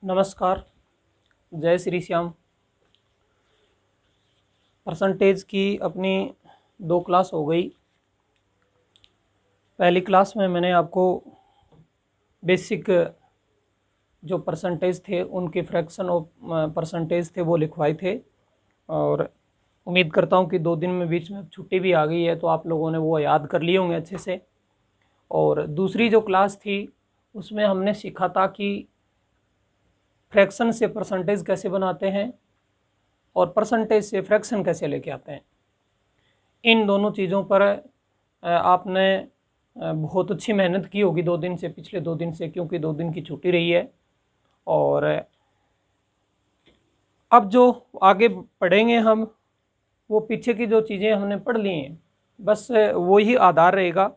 नमस्कार। जय श्री श्याम। परसेंटेज की अपनी 2 क्लास हो गई। पहली क्लास में मैंने आपको बेसिक जो परसेंटेज थे उनके फ्रैक्शन ऑफ परसेंटेज थे वो लिखवाए थे, और उम्मीद करता हूँ कि 2 दिन में बीच में छुट्टी भी आ गई है तो आप लोगों ने वो याद कर लिए होंगे अच्छे से। और दूसरी जो क्लास थी उसमें हमने सीखा था कि फ्रैक्शन से परसेंटेज कैसे बनाते हैं और परसेंटेज से फ्रैक्शन कैसे लेके आते हैं। इन दोनों चीज़ों पर आपने बहुत अच्छी मेहनत की होगी 2 दिन से, पिछले 2 दिन से, क्योंकि 2 दिन की छुट्टी रही है। और अब जो आगे पढ़ेंगे हम, वो पीछे की जो चीज़ें हमने पढ़ ली हैं बस वो ही आधार रहेगा।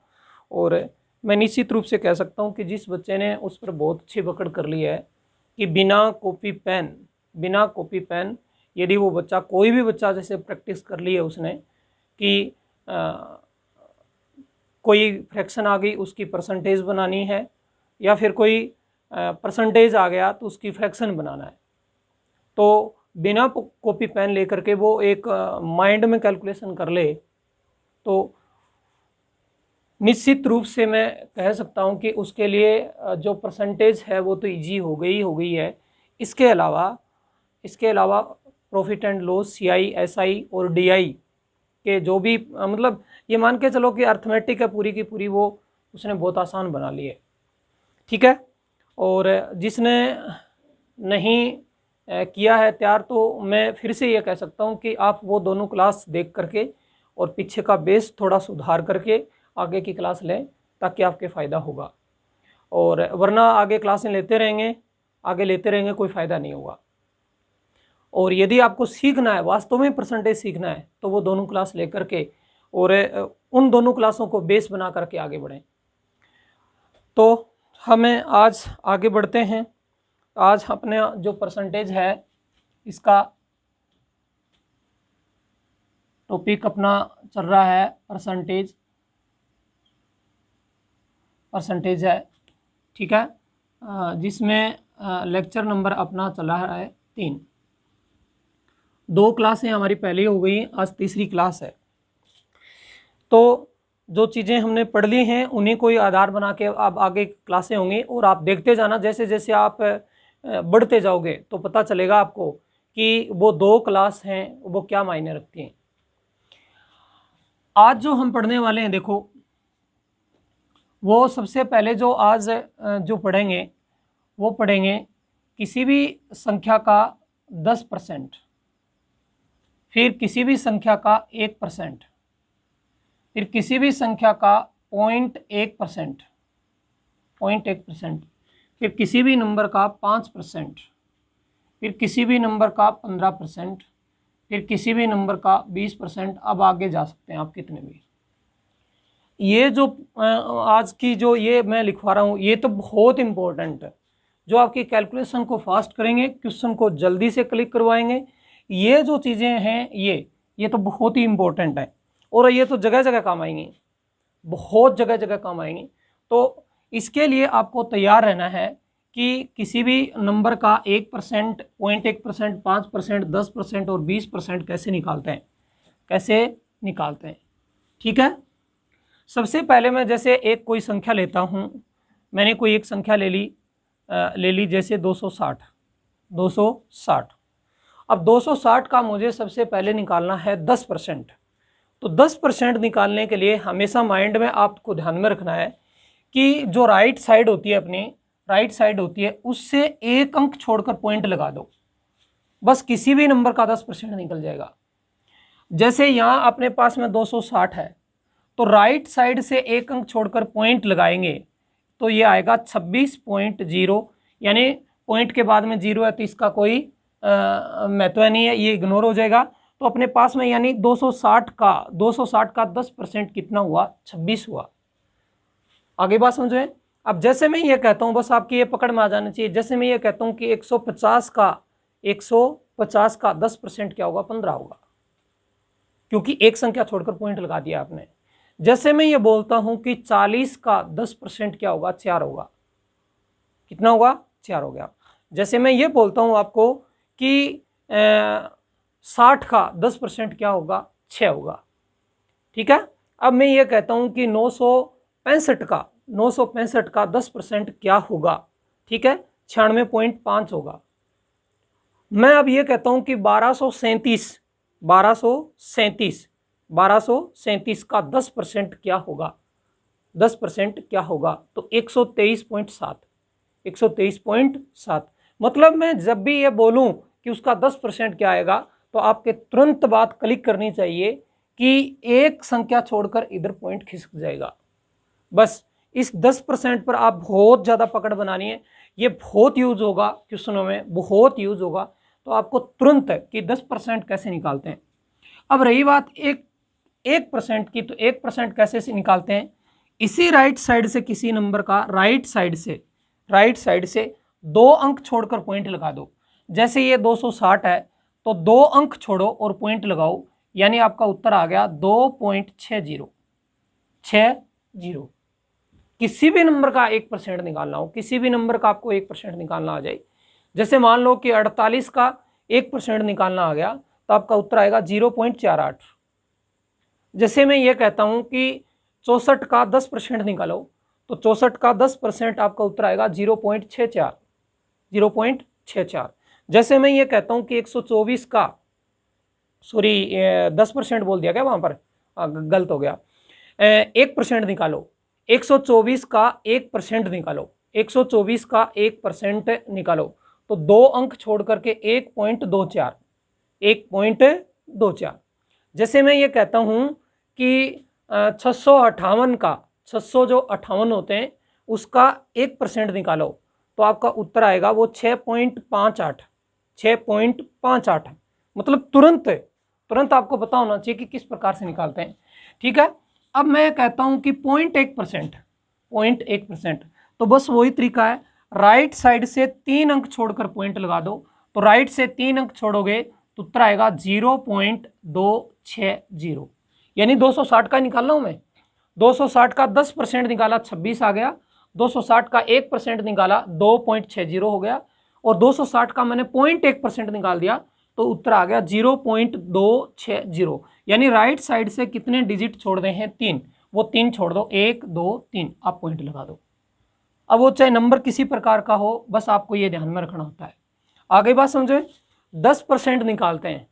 और मैं निश्चित रूप से कह सकता हूँ कि जिस बच्चे ने उस पर बहुत अच्छी पकड़ कर ली है कि बिना कॉपी पेन यदि वो बच्चा, कोई भी बच्चा जैसे प्रैक्टिस कर ली है उसने कि कोई फ्रैक्शन आ गई उसकी परसेंटेज बनानी है, या फिर कोई परसेंटेज आ गया तो उसकी फ्रैक्शन बनाना है, तो बिना कॉपी पेन लेकर के वो एक माइंड में कैलकुलेशन कर ले तो निश्चित रूप से मैं कह सकता हूं कि उसके लिए जो परसेंटेज है वो तो इजी हो गई है। इसके अलावा profit and loss, CI, SI और डीआई के जो भी मतलब ये मान के चलो कि अर्थमेटिक है पूरी की पूरी, वो उसने बहुत आसान बना ली है। ठीक है। और जिसने नहीं किया है तैयार, तो मैं फिर से ये कह सकता हूँ कि आप वो दोनों क्लास देख करके और पीछे का बेस थोड़ा सुधार करके आगे की क्लास लें, ताकि आपके फ़ायदा होगा। और वरना आगे क्लासें लेते रहेंगे कोई फ़ायदा नहीं होगा। और यदि आपको सीखना है, वास्तव में परसेंटेज सीखना है, तो वो दोनों क्लास लेकर के और उन दोनों क्लासों को बेस बना करके आगे बढ़ें। तो हमें आज आगे बढ़ते हैं। आज अपने जो परसेंटेज है इसका टॉपिक अपना चल रहा है परसेंटेज है। ठीक है। जिसमें लेक्चर नंबर अपना चल रहा है 3। 2 क्लासें हमारी पहले हो गई, आज तीसरी क्लास है। तो जो चीज़ें हमने पढ़ ली हैं उन्हीं को ही आधार बना के अब आगे क्लासें होंगी, और आप देखते जाना, जैसे जैसे आप बढ़ते जाओगे तो पता चलेगा आपको कि वो 2 क्लास हैं वो क्या मायने रखती हैं। आज जो हम पढ़ने वाले हैं, देखो, वो सबसे पहले जो आज जो पढ़ेंगे वो पढ़ेंगे किसी भी संख्या का 10%, फिर किसी भी संख्या का 1%, फिर किसी भी संख्या का 0.1%, फिर किसी भी नंबर का 5%, फिर किसी भी नंबर का 15%, फिर किसी भी नंबर का 20%। अब आगे जा सकते हैं आप कितने भी। ये जो आज की जो ये मैं लिखवा रहा हूँ, ये तो बहुत इम्पोर्टेंट है, जो आपकी कैलकुलेशन को फास्ट करेंगे, क्वेश्चन को जल्दी से क्लिक करवाएंगे। ये जो चीज़ें हैं ये तो बहुत ही इम्पोर्टेंट है, और ये तो जगह जगह काम आएंगी, बहुत जगह जगह काम आएंगी। तो इसके लिए आपको तैयार रहना है कि किसी भी नंबर का 1%, 0.1%, 5%, 10% और 20% कैसे निकालते हैं। ठीक है। सबसे पहले मैं जैसे एक कोई संख्या लेता हूँ, मैंने कोई एक संख्या ले ली जैसे 260। अब 260 का मुझे सबसे पहले निकालना है 10%। तो 10% निकालने के लिए हमेशा माइंड में आपको ध्यान में रखना है कि जो राइट साइड होती है उससे एक अंक छोड़कर पॉइंट लगा दो, बस किसी भी नंबर का 10% निकल जाएगा। जैसे यहाँ अपने पास में 260 है, तो राइट साइड से एक अंक छोड़कर पॉइंट लगाएंगे तो ये आएगा 26.0, यानी पॉइंट के बाद में 0 है तो इसका कोई महत्व नहीं है, ये इग्नोर हो जाएगा। तो अपने पास में यानी 260 का 10% कितना हुआ? 26 हुआ। आगे बात समझे। अब जैसे मैं ये कहता हूँ, बस आपकी ये पकड़ में आ जाना चाहिए, जैसे मैं ये कहता हूँ कि 150 का 10% क्या होगा? 15 होगा, क्योंकि एक संख्या छोड़कर पॉइंट लगा दिया आपने। जैसे मैं ये बोलता हूं कि 40 का 10% क्या होगा? 4 होगा। कितना होगा? 4 हो गया। जैसे मैं ये बोलता हूँ आपको कि 60 का 10% क्या होगा, 6 होगा। ठीक है, अब मैं ये कहता हूँ कि 965 का 10% क्या होगा, ठीक है, 96.5 होगा। मैं अब ये कहता हूँ कि 1237 का 10% क्या होगा, 10% क्या होगा, तो 123.7। मतलब मैं जब भी ये बोलूं कि उसका 10% क्या आएगा, तो आपके तुरंत बात क्लिक करनी चाहिए कि एक संख्या छोड़कर इधर पॉइंट खिसक जाएगा। बस इस 10% पर आप बहुत ज़्यादा पकड़ बनानी है, ये बहुत यूज होगा क्वेश्चनों में, बहुत यूज होगा। तो आपको तुरंत कि 10% कैसे निकालते हैं। अब रही बात 1% की, तो 1% कैसे से निकालते हैं, इसी राइट साइड से किसी नंबर का राइट साइड से 2 अंक छोड़कर पॉइंट लगा दो। जैसे ये 260 है, तो 2 अंक छोड़ो और पॉइंट लगाओ, यानी आपका उत्तर आ गया 2.60। किसी भी नंबर का 1% निकालना हो, किसी भी नंबर का आपको 1% निकालना आ जाए, जैसे मान लो कि 48 का 1% निकालना आ गया, तो आपका उत्तर आएगा 0.48। जैसे मैं ये कहता हूं कि 64 का 10% निकालो, तो 64 का 10% आपका उत्तर आएगा 0.64। जैसे मैं ये कहता हूं कि 124 का, सॉरी 10% बोल दिया क्या वहां पर, गलत हो गया, 1% निकालो, 124 का 1% निकालो, 124 का 1% निकालो, तो 2 अंक छोड़ करके 1.24। जैसे मैं ये कहता हूं कि 658 का 600 जो 58 होते हैं उसका 1% निकालो, तो आपका उत्तर आएगा वो 6.58। मतलब तुरंत आपको पता होना चाहिए कि किस प्रकार से निकालते हैं। ठीक है, अब मैं कहता हूं कि 0.1%, तो बस वही तरीका है, राइट साइड से 3 अंक छोड़कर पॉइंट लगा दो। तो राइट से 3 अंक छोड़ोगे तो उत्तर आएगा 0.260, यानी 260 का निकाल रहा हूं मैं। 260 का 10% निकाला 26 आ गया, 260 का 1% निकाला 2.60 हो गया, और 260 का मैंने 0.1% निकाल दिया, तो उत्तर आ गया 0.260। यानी राइट साइड से कितने डिजिट छोड़ रहे हैं, 3, वो 3 छोड़ दो, 1 2 3, आप पॉइंट लगा दो। अब वो चाहे नंबर किसी प्रकार का हो, बस आपको ये ध्यान में रखना होता है। आगे बात समझे, 10% निकालते हैं,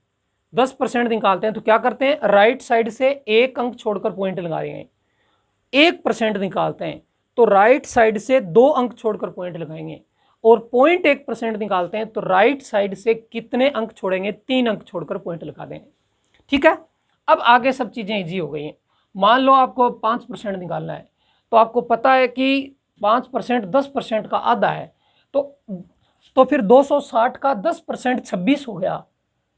10% निकालते हैं तो क्या करते हैं, राइट साइड से 1 अंक छोड़कर पॉइंट लगाएंगे। 1% निकालते हैं तो राइट साइड से 2 अंक छोड़कर पॉइंट लगाएंगे, और 0.1% निकालते हैं तो राइट साइड से कितने अंक छोड़ेंगे, 3 अंक छोड़कर पॉइंट लगा देंगे। ठीक है, अब आगे सब चीजें इजी हो गई हैं। मान लो आपको 5% निकालना है, तो आपको पता है कि 5% 10% का आधा है, तो फिर 260 का 10% 26 हो गया,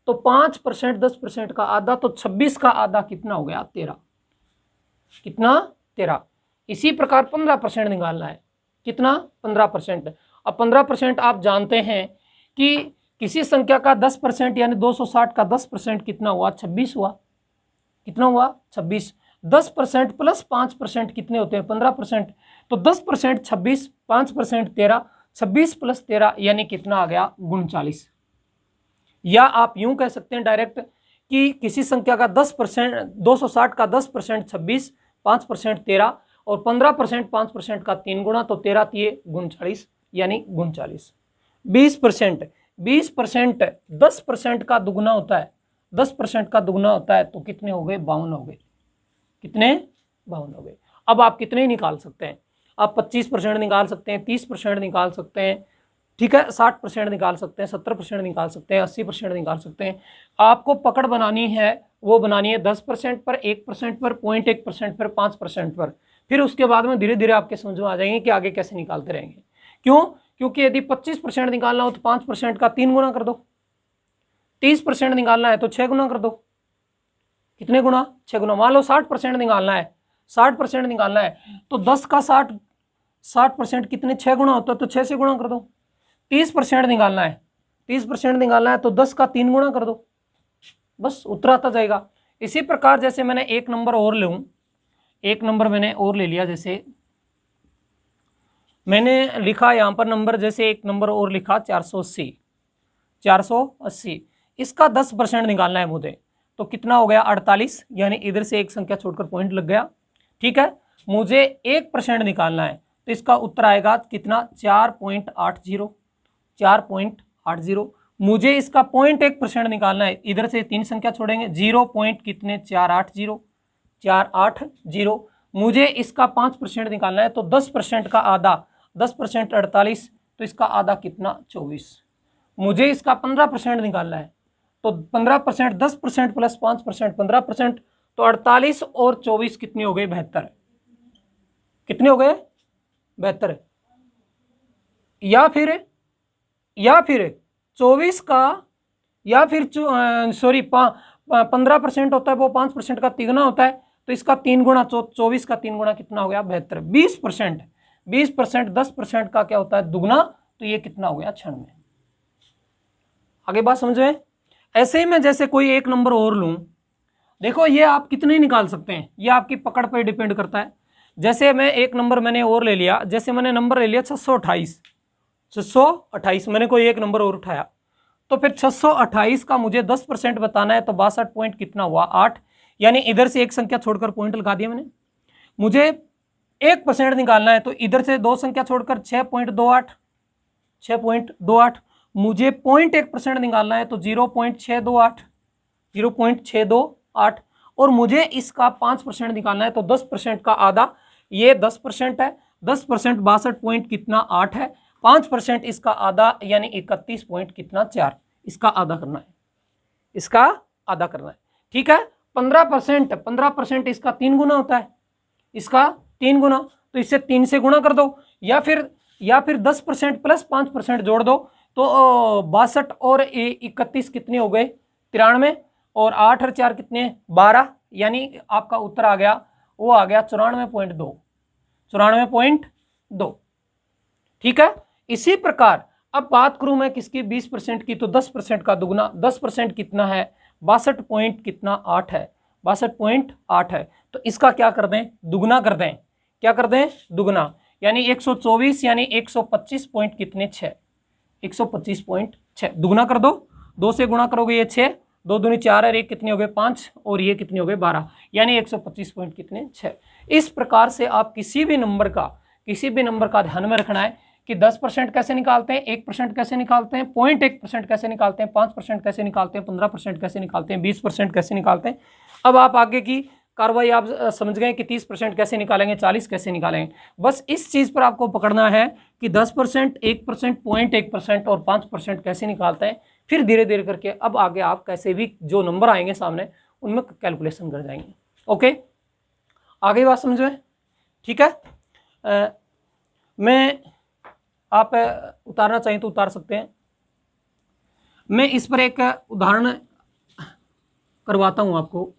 तो 5% 10% का आधा, तो 26 का आधा कितना हो गया, 13। कितना, 13। इसी प्रकार 15% निकालना है, कितना, 15%। अब 15% आप जानते हैं कि किसी संख्या का 10% यानी 260 का 10% कितना हुआ, 26 हुआ। कितना हुआ, 26। 10% प्लस 5% कितने होते हैं, 15%। तो 10% 26, 5% 13, 26 प्लस 13 यानी कितना आ गया, 39। या आप यूं कह सकते हैं डायरेक्ट कि किसी संख्या का 10%, 260 का 10% 26, 5% 13, और 15% 5% का 3 गुना, तो 13 तिये 39, यानी 39। 20% 10% का दुगुना होता है, 10% का दुगुना होता है, तो कितने हो गए, 52 हो गए। कितने, 52 हो गए। अब आप कितने निकाल सकते हैं, आप 25% निकाल सकते हैं, 30% निकाल सकते हैं, ठीक है, 60% निकाल सकते हैं, 70% निकाल सकते हैं, 80% निकाल सकते हैं। आपको पकड़ बनानी है, वो बनानी है 10% पर, 1% पर, 0.1% पर, 5% पर। फिर उसके बाद में धीरे धीरे आपके समझ में आ जाएंगे कि आगे कैसे निकालते रहेंगे। क्यों, क्योंकि यदि 25% निकालना हो तो 5% का 3 गुना कर दो, 30% निकालना है तो 6 गुना कर दो। कितने गुना, 6 गुना। मान लो 60% निकालना है, 60% निकालना है, तो 10 का 60% कितने, 6 गुना होता है, तो 6 से गुणा कर दो। 30% निकालना है, 30% निकालना है, तो 10 का 3 गुना कर दो, बस उत्तर आता जाएगा। इसी प्रकार जैसे मैंने एक नंबर और लूं, एक नंबर मैंने और ले लिया, जैसे मैंने लिखा यहाँ पर नंबर, जैसे एक नंबर और लिखा 480, 480, इसका 10% निकालना है मुझे, तो कितना हो गया 48, यानी इधर से एक संख्या छोड़कर पॉइंट लग गया। ठीक है, मुझे 1% निकालना है, तो इसका उत्तर आएगा कितना 4.80, 4.80। मुझे इसका 0.1% निकालना है, इधर से 3 संख्या छोड़ेंगे, 0 पॉइंट कितने 480, 480। मुझे इसका 5% निकालना है, तो 10% का आधा, 10% 48, तो इसका आधा कितना 24। मुझे इसका 15% निकालना है, तो 15%, 10% प्लस 5% 15%, तो 48 और 24 कितने हो गए 72। कितने हो गए 72। या फिर 24 का, या फिर सॉरी 15% होता है वो 5% का 3 गुना होता है, तो इसका 3 गुना, 24 का 3 गुना कितना हो गया 72। 20%, 20% 10% का क्या होता है दुगना, तो ये कितना हो गया 96। आगे बात समझ में। ऐसे ही मैं जैसे कोई एक नंबर और लूं, देखो ये आप कितने निकाल सकते हैं, ये आपकी पकड़ पर डिपेंड करता है। जैसे मैं एक नंबर मैंने और ले लिया, जैसे मैंने नंबर ले लिया 628, 628 मैंने कोई एक नंबर और उठाया, तो फिर 628 का मुझे 10% बताना है, तो 62 पॉइंट कितना हुआ 8, यानी इधर से एक संख्या छोड़कर पॉइंट लगा दिया मैंने। मुझे 1% निकालना है, तो इधर से 2 संख्या छोड़कर 6.28, 6.28। मुझे 0.1% निकालना है, तो 0.628, 0.628। और मुझे इसका 5% निकालना है, तो 10% का आधा, ये 10% है, 10% 62 पॉइंट कितना 8 है, 5% इसका आधा यानी 31 पॉइंट कितना 4, इसका आधा करना है, इसका आधा करना है। ठीक है, 15%, 15% इसका 3 गुना होता है, इसका 3 गुना, तो इससे 3 से गुणा कर दो, या फिर 10% प्लस 5% जोड़ दो, तो 62 और 31 कितने हो गए 93, और 8 और 4 कितने 12, यानी आपका उत्तर आ गया, वो आ गया 94.2, 94.2। ठीक है, इसी प्रकार अब बात करूं मैं किसकी 20% की, तो 10% का दुगना, 10% कितना है 62 पॉइंट कितना 8 है, 62.8 है, तो इसका क्या कर दें दुगना कर दें, क्या कर दें दुगना, यानी 124, यानी 125 पॉइंट कितने 6, 125.6 दुगना कर दो, 2 से गुणा करोगे ये 6, 2 दूनी 4 और 1 कितने हो गए 5, और ये कितने हो गए 12, यानी 125 पॉइंट कितने 6। इस प्रकार से आप किसी भी नंबर का ध्यान में रखना है कि 10% कैसे निकालते हैं, 1% कैसे निकालते हैं, 0.1% कैसे निकालते हैं, 5% कैसे निकालते हैं, 15% कैसे निकालते हैं, 20% कैसे निकालते हैं। अब आप आगे की कार्रवाई आप समझ गए कि 30% कैसे निकालेंगे, 40 कैसे निकालेंगे। बस इस चीज़ पर आपको पकड़ना है कि 10%, 1%, 0.1% और 5% कैसे निकालते हैं, फिर धीरे धीरे करके अब आगे आप कैसे भी जो नंबर आएंगे सामने उनमें कैलकुलेशन कर जाएंगे। ओके, आगे बात समझ में। ठीक है, मैं आप उतारना चाहें तो उतार सकते हैं। मैं इस पर एक उदाहरण करवाता हूं आपको।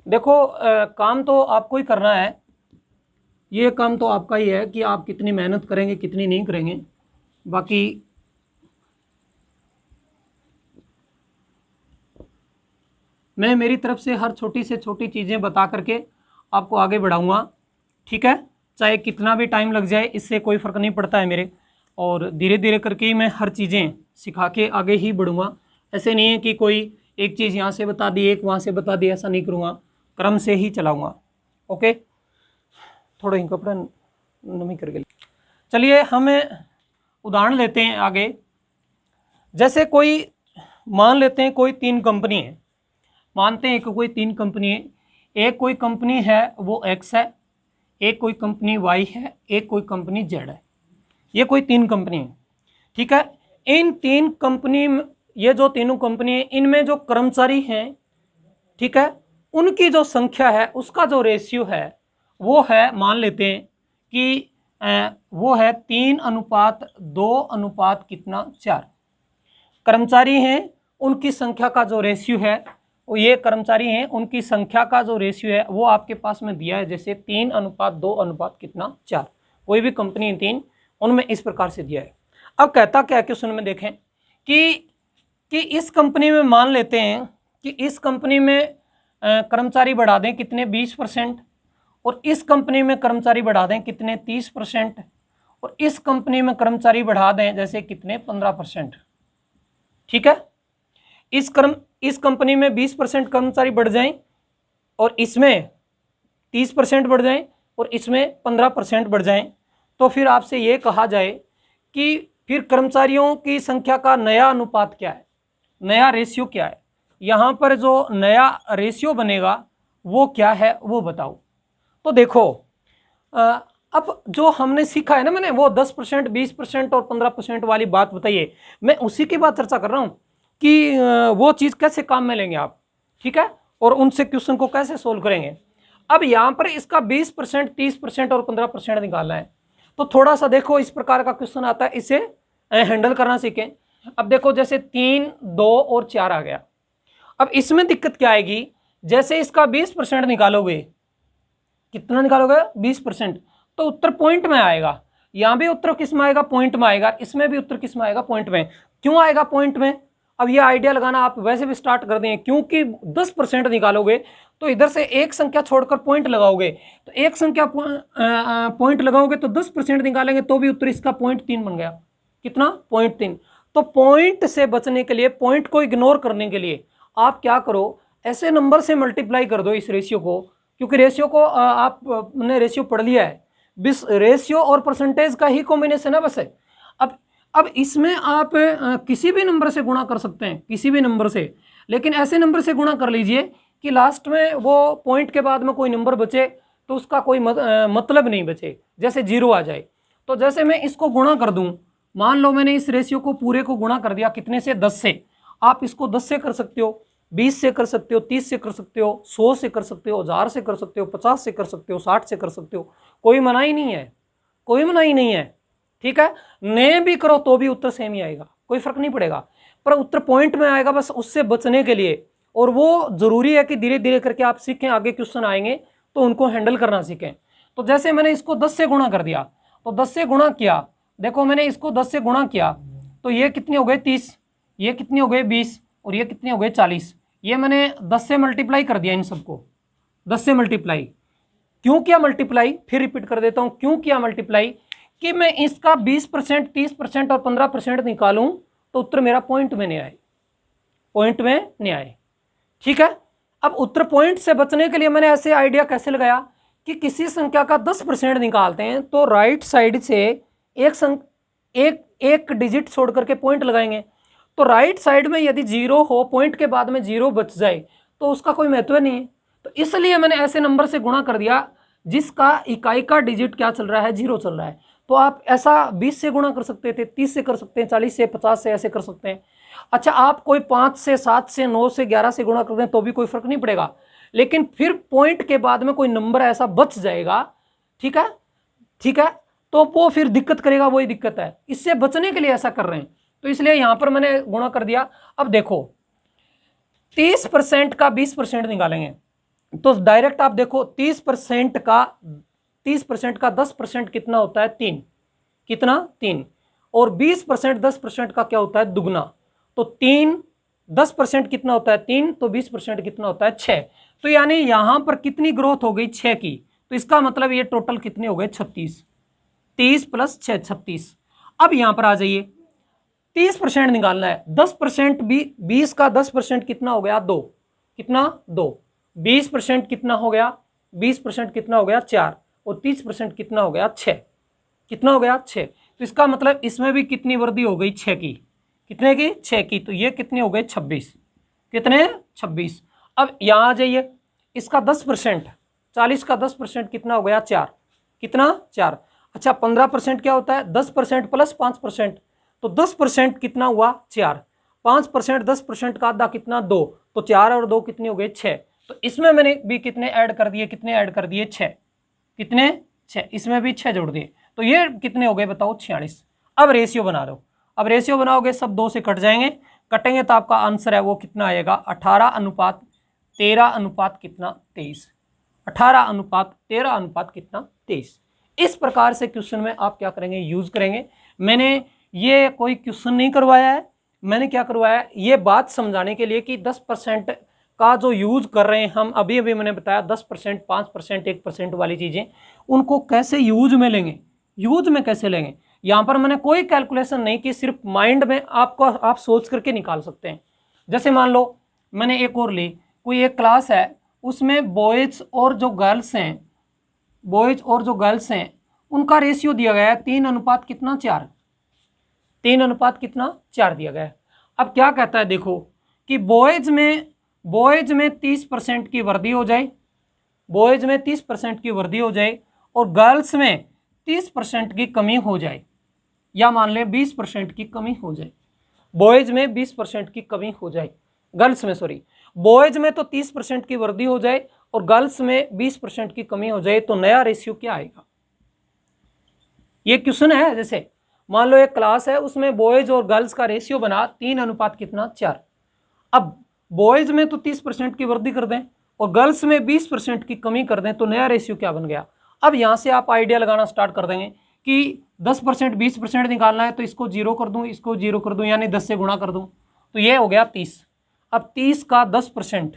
देखो काम तो आपको ही करना है, ये काम तो आपका ही है कि आप कितनी मेहनत करेंगे कितनी नहीं करेंगे। बाकी मैं मेरी तरफ से हर छोटी से छोटी चीज़ें बता करके आपको आगे बढ़ाऊंगा। ठीक है, चाहे कितना भी टाइम लग जाए इससे कोई फ़र्क नहीं पड़ता है मेरे, और धीरे धीरे करके ही मैं हर चीज़ें सिखा के आगे ही बढ़ूंगा। ऐसे नहीं है कि कोई एक चीज़ यहाँ से बता दी एक वहाँ से बता दी, ऐसा नहीं करूँगा, क्रम से ही चलाऊँगा। ओके, थोड़ा ही कपड़ा नमी करके चलिए हम उदाहरण लेते हैं आगे। जैसे कोई मान लेते हैं कोई 3 कंपनी है, मानते हैं कि कोई 3 कंपनी है, एक कोई कंपनी है वो एक्स है, एक कोई कंपनी वाई है, एक कोई कंपनी जेड है। ये कोई 3 कंपनी है। ठीक है, इन 3 कंपनी, ये जो तीनों कंपनी है इनमें जो कर्मचारी हैं, ठीक है, उनकी जो संख्या है उसका जो रेशियो है वो है, मान लेते हैं कि वो है 3:2 कितना 4। कर्मचारी हैं उनकी संख्या का जो रेशियो है वो ये कर्मचारी हैं, उनकी संख्या का जो रेशियो है वो आपके पास में दिया है, जैसे 3:2 अनुपात कितना 4। कोई भी कंपनी 3, उनमें इस प्रकार से दिया है। अब कहता क्या है क्वेश्चन में देखें कि इस कंपनी में मान लेते हैं कि इस कंपनी में कर्मचारी बढ़ा दें कितने 20%, और इस कंपनी में कर्मचारी बढ़ा दें कितने 30%, और इस कंपनी में कर्मचारी बढ़ा दें जैसे कितने 15%। ठीक है, इस कंपनी में 20% कर्मचारी बढ़ जाएं और इसमें 30% बढ़ जाएं और इसमें 15% बढ़ जाएं, तो फिर आपसे ये कहा जाए कि फिर कर्मचारियों की संख्या का नया अनुपात क्या है, नया रेशियो क्या है। यहाँ पर जो नया रेशियो बनेगा वो क्या है वो बताओ। तो देखो अब जो हमने सीखा है ना, मैंने वो 10%, 20% और 15% वाली बात बताई है, मैं उसी की बात चर्चा कर रहा हूँ कि वो चीज़ कैसे काम में लेंगे आप। ठीक है, और उनसे क्वेश्चन को कैसे सोल्व करेंगे। अब यहाँ पर इसका 20%, 30% और 15% निकालना है, तो थोड़ा सा देखो इस प्रकार का क्वेश्चन आता है, इसे हैंडल करना सीखें। अब देखो जैसे 3, 2 और 4 आ गया। अब इसमें दिक्कत क्या आएगी, जैसे इसका 20% निकालोगे, कितना निकालोगे 20%, तो उत्तर पॉइंट में आएगा। यहां भी उत्तर किस में आएगा, पॉइंट में आएगा, इसमें भी उत्तर किस में आएगा, पॉइंट में। क्यों आएगा पॉइंट में, अब ये आइडिया लगाना आप वैसे भी स्टार्ट कर दें, क्योंकि 10% निकालोगे तो इधर से एक संख्या छोड़कर पॉइंट लगाओगे, तो एक संख्या पॉइंट लगाओगे तो 10% निकालेंगे तो भी उत्तर इसका 0.3 बन गया। कितना, 0.3। तो पॉइंट से बचने के लिए, पॉइंट को इग्नोर करने के लिए आप क्या करो, ऐसे नंबर से मल्टीप्लाई कर दो इस रेशियो को, क्योंकि रेशियो को आपने रेशियो पढ़ लिया है, रेशियो और परसेंटेज का ही कॉम्बिनेशन है बस है। अब इसमें आप किसी भी नंबर से गुणा कर सकते हैं, किसी भी नंबर से, लेकिन ऐसे नंबर से गुणा कर लीजिए कि लास्ट में वो पॉइंट के बाद में कोई नंबर बचे तो उसका कोई मतलब नहीं बचे, जैसे 0 आ जाए। तो जैसे मैं इसको गुणा कर दूं, मान लो मैंने इस रेशियो को पूरे को गुणा कर दिया कितने से, 10 से। आप इसको 10 से कर सकते हो, 20 से कर सकते हो, 30 से कर सकते हो, 100 से कर सकते हो, 1000 से कर सकते हो, 50 से कर सकते हो, 60 से कर सकते हो, कोई मनाही नहीं है, कोई मनाही नहीं है। ठीक है, नए भी करो तो भी उत्तर सेम ही आएगा, कोई फर्क नहीं पड़ेगा, पर उत्तर पॉइंट में आएगा बस उससे बचने के लिए। और वो जरूरी है कि धीरे धीरे करके आप सीखें, आगे क्वेश्चन आएंगे तो उनको हैंडल करना सीखें। तो जैसे मैंने इसको 10 से गुणा कर दिया, तो 10 से गुणा किया, देखो मैंने इसको 10 से गुणा किया तो ये कितने हो गए 30, ये कितने हो गए 20 और ये कितने हो गए 40। ये मैंने 10 से मल्टीप्लाई कर दिया, इन सबको 10 से मल्टीप्लाई। क्यों किया मल्टीप्लाई, फिर रिपीट कर देता हूं, क्यों किया मल्टीप्लाई, कि मैं इसका 20%, 30% और 15% निकालूं तो उत्तर मेरा पॉइंट में नहीं आए, पॉइंट में नहीं आए। ठीक है, अब उत्तर पॉइंट से बचने के लिए मैंने ऐसे आइडिया कैसे लगाया कि किसी संख्या का 10% निकालते हैं तो राइट साइड से एक डिजिट छोड़ करके पॉइंट लगाएंगे। तो राइट साइड में यदि 0 हो, पॉइंट के बाद में 0 बच जाए तो उसका कोई महत्व नहीं है। तो इसलिए मैंने ऐसे नंबर से गुणा कर दिया जिसका इकाई का डिजिट क्या चल रहा है, 0 चल रहा है। तो आप ऐसा 20 से गुणा कर सकते थे, 30 से कर सकते हैं, 40 से, 50 से, ऐसे कर सकते हैं। अच्छा, आप कोई 5 से, 7 से, 9 से, 11 से गुणा कर दें तो भी कोई फर्क नहीं पड़ेगा, लेकिन फिर पॉइंट के बाद में कोई नंबर ऐसा बच जाएगा। ठीक है, ठीक है, तो वो फिर दिक्कत करेगा, वही दिक्कत है, इससे बचने के लिए ऐसा कर रहे हैं। तो इसलिए यहां पर मैंने गुणा कर दिया। अब देखो 30% का 20% निकालेंगे तो डायरेक्ट आप देखो 30% का 10% कितना होता है, 3, कितना 3, और 20% 10% का क्या होता है, दुगना। तो 3 10% कितना होता है 3, तो 20% कितना होता है 6। तो यानी यहां पर कितनी ग्रोथ हो गई 6 की, तो इसका मतलब ये टोटल कितने हो गए 36, 30 + 6 36। अब यहां पर आ जाइए, 30% निकालना है, 10% 20 का 10% कितना हो गया 2, कितना 2, 20% कितना हो गया, 20% कितना हो गया 4, और 30% कितना हो गया 6, कितना हो गया 6। तो इसका मतलब इसमें भी कितनी वृद्धि हो गई 6 की, कितने की 6 की, तो ये कितने हो गए 26, कितने 26। अब यहाँ आ जाइए, इसका 10%, 40 का 10% कितना हो गया 4, कितना 4। अच्छा 15% क्या होता है, 10% + 5%, तो 10% कितना हुआ 4, 5% 10% का आधा कितना 2, तो 4 और 2 कितने हो गए 6। तो इसमें मैंने भी कितने ऐड कर दिए, कितने ऐड कर दिए 6, कितने 6, इसमें भी 6 जोड़ दिए, तो ये कितने हो गए बताओ 46। अब रेशियो बना दो, अब रेशियो बनाओगे सब 2 से कट जाएंगे, कटेंगे तो आपका आंसर है वो कितना आएगा 18 अनुपात 13 अनुपात कितना 23, 18 अनुपात 13 अनुपात कितना 23। इस प्रकार से क्वेश्चन में आप क्या करेंगे, यूज करेंगे। मैंने ये कोई क्वेश्चन नहीं करवाया है, मैंने क्या करवाया है, ये बात समझाने के लिए कि 10% का जो यूज कर रहे हैं हम, अभी अभी मैंने बताया 10%, 5%, 1% वाली चीजें, उनको कैसे यूज में लेंगे, यूज में कैसे लेंगे। यहां पर मैंने कोई कैलकुलेशन नहीं की, सिर्फ माइंड में आपको आप सोच करके निकाल सकते हैं। जैसे मान लो मैंने एक और ली, कोई एक क्लास है, उसमें बॉयज और जो गर्ल्स हैं, बॉयज और जो गर्ल्स हैं उनका रेशियो दिया गया है 3 अनुपात कितना 4, 3 अनुपात कितना 4 दिया गया है। अब क्या कहता है देखो कि बॉयज में 30% की वृद्धि हो जाए, बॉयज में 30% की वृद्धि हो जाए और गर्ल्स में 30% की कमी हो जाए, या मान लें 20% की कमी हो जाए। बॉयज में 20% की कमी हो जाए, गर्ल्स में सॉरी, बॉयज में तो 30% की वृद्धि हो जाए और गर्ल्स में 20% की कमी हो जाए, तो नया रेशियो क्या आएगा। ये क्वेश्चन है, जैसे मान लो एक क्लास है, उसमें बॉयज और गर्ल्स का रेशियो बना 3 अनुपात कितना 4। अब बॉयज में तो 30% की वृद्धि कर दें और गर्ल्स में 20% की कमी कर दें, तो नया रेशियो क्या बन गया। अब यहां से आप आइडिया लगाना स्टार्ट कर देंगे कि 10% 20% निकालना है, तो इसको 0 कर दूं, इसको 0 कर दूं, यानी 10 से गुणा कर दूं, तो ये हो गया 30। अब 30 का 10%,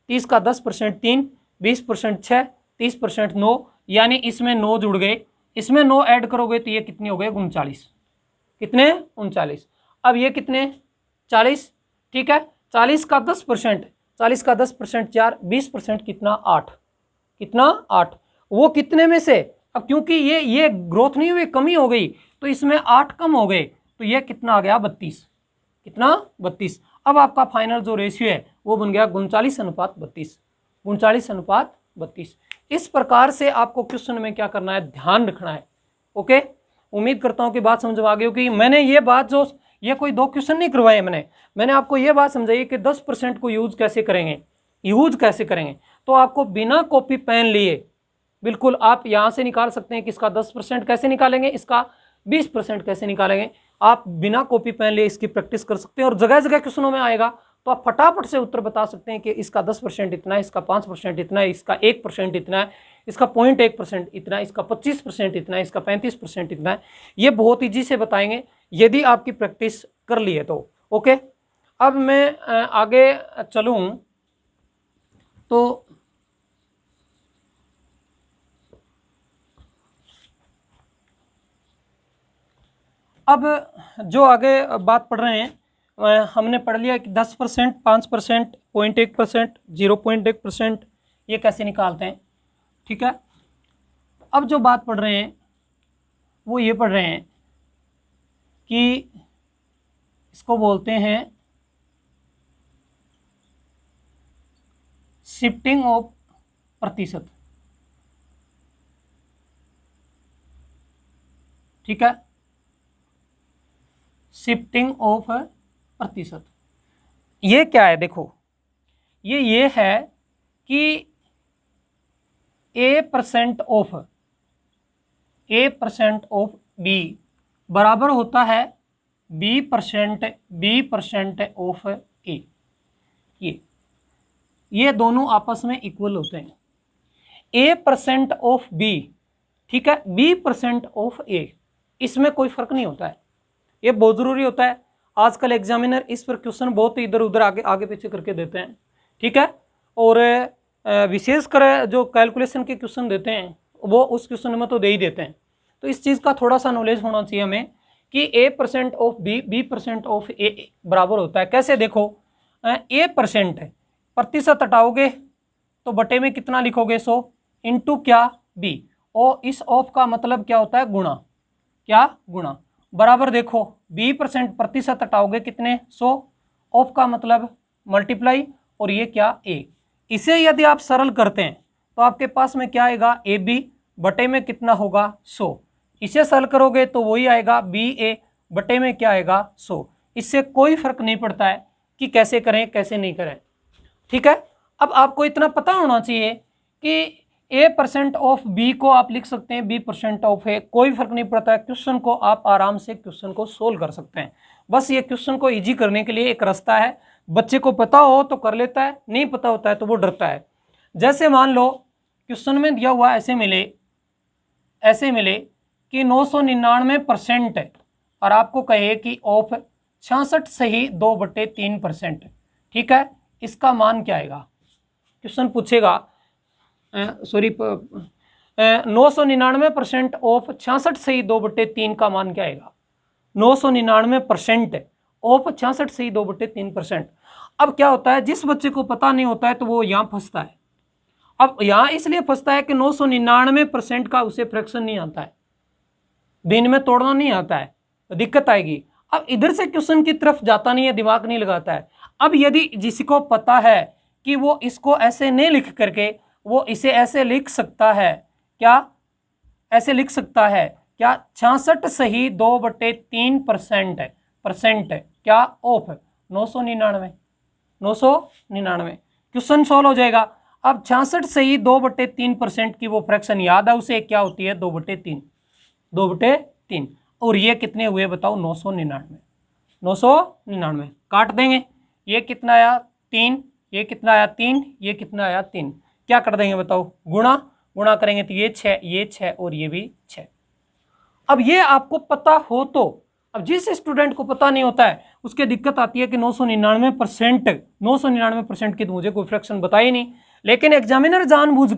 30 का 10% 3, 20% 6, 30% 9, यानी इसमें 9 जुड़ गए, इसमें 9 ऐड करोगे तो ये कितने हो गए 39, कितने 39। अब ये कितने 40, ठीक है, 40 का 10%, 40 का 10% 4, 20% कितना 8, कितना 8, वो कितने में से, अब क्योंकि ये ग्रोथ नहीं हुई, कमी हो गई, तो इसमें 8 कम हो गए, तो ये कितना आ गया 32, कितना 32। अब आपका फाइनल जो रेशियो है वो बन गया 39 अनुपात 32, 39 अनुपात 32। इस प्रकार से आपको क्वेश्चन में क्या करना है, ध्यान रखना है। ओके, उम्मीद करता हूं कि बात समझ में आ गई होगी। मैंने ये बात जो, ये कोई 2 क्वेश्चन नहीं करवाए मैंने आपको ये बात समझाई कि 10% को यूज कैसे करेंगे, यूज कैसे करेंगे। तो आपको बिना कॉपी पेन लिए बिल्कुल आप यहां से निकाल सकते हैं कि इसका 10% कैसे निकालेंगे, इसका 20% कैसे निकालेंगे। आप बिना कॉपी पेन लिए इसकी प्रैक्टिस कर सकते हैं और जगह जगह क्वेश्चनों में आएगा, तो आप फटाफट से उत्तर बता सकते हैं कि इसका 10% इतना है, इसका 5% इतना है, इसका 1% इतना है, इसका 0.1% इतना है, इसका 25% इतना है, इसका 35% इतना है। ये बहुत ईजी से बताएंगे यदि आपकी प्रैक्टिस कर ली है तो। ओके, अब मैं आगे चलूं तो अब जो आगे बात पढ़ रहे हैं, हमने पढ़ लिया कि 10%, 5%, 0.1%, 0.1% ये कैसे निकालते हैं, ठीक है। अब जो बात पढ़ रहे हैं वो ये पढ़ रहे हैं कि इसको बोलते हैं शिफ्टिंग ऑफ प्रतिशत, ठीक है, शिफ्टिंग ऑफ प्रतिशत। ये क्या है देखो, ये है कि A% ऑफ B बराबर होता है B% ऑफ A। ये दोनों आपस में इक्वल होते हैं। A% ऑफ B, ठीक है, B% ऑफ A, इसमें कोई फर्क नहीं होता है। ये बहुत जरूरी होता है, आजकल एग्जामिनर इस पर क्वेश्चन बहुत इधर उधर आगे पीछे करके देते हैं, ठीक है। और विशेषकर जो कैलकुलेशन के क्वेश्चन देते हैं वो उस क्वेश्चन में तो दे ही देते हैं। तो इस चीज़ का थोड़ा सा नॉलेज होना चाहिए हमें कि A% of B, B% of A बराबर होता है। कैसे देखो, A% प्रतिशत हटाओगे तो बटे में कितना लिखोगे 100 इंटू क्या B, और इस ऑफ का मतलब क्या होता है गुणा, क्या गुणा, बराबर देखो B% प्रतिशत हटाओगे कितने 100, ऑफ का मतलब मल्टीप्लाई, और ये क्या A। इसे यदि आप सरल करते हैं तो आपके पास में क्या आएगा AB बटे में कितना होगा 100। इसे सरल करोगे तो वही आएगा BA बटे में क्या आएगा 100। इससे कोई फर्क नहीं पड़ता है कि कैसे करें कैसे नहीं करें, ठीक है। अब आपको इतना पता होना चाहिए कि A% ऑफ B को आप लिख सकते हैं B% ऑफ A, कोई फर्क नहीं पड़ता है। क्वेश्चन को आप आराम से क्वेश्चन को सोल्व कर सकते हैं। बस ये क्वेश्चन को इजी करने के लिए एक रास्ता है, बच्चे को पता हो तो कर लेता है, नहीं पता होता है तो वो डरता है। जैसे मान लो क्वेश्चन में दिया हुआ ऐसे मिले कि 999% है और आपको कहे कि ऑफ 66 सही 2/3%, ठीक है, इसका मान क्या आएगा? क्वेश्चन पूछेगा 999% ऑफ 66 सही 2/3 का मान क्या आएगा? 999% ऑफ 66 सही 2/3%। अब क्या होता है, जिस बच्चे को पता नहीं होता है तो वो यहाँ फंसता है। अब यहाँ इसलिए फंसता है कि 999% का उसे फ्रैक्शन नहीं आता है, दिन में तोड़ना नहीं आता है, तो दिक्कत आएगी। अब इधर से क्वेश्चन की तरफ जाता नहीं है, दिमाग नहीं लगाता है। अब यदि जिसको पता है कि वो इसको ऐसे नहीं लिख करके वो इसे ऐसे लिख सकता है, क्या ऐसे लिख सकता है क्या? 66 सही 2/3% है, परसेंट है क्या ऑफ 999। क्वेश्चन सॉल्व हो जाएगा। अब 66 सही 2/3% की वो फ्रैक्शन याद है उसे, क्या होती है? 2/3 और ये कितने हुए बताओ? 999 काट देंगे। ये कितना आया? 3, ये कितना आया? 3, ये कितना आया? 3। क्या कर देंगे बताओ? गुणा करेंगे तो ये 6, ये 6 और ये भी 6। अब ये आपको पता हो तो, अब जिस स्टूडेंट को पता नहीं होता है उसके दिक्कत आती है कि 999% की तो मुझे कोई फ्रैक्शन बता ही नहीं। लेकिन एग्जामिनर जानबूझ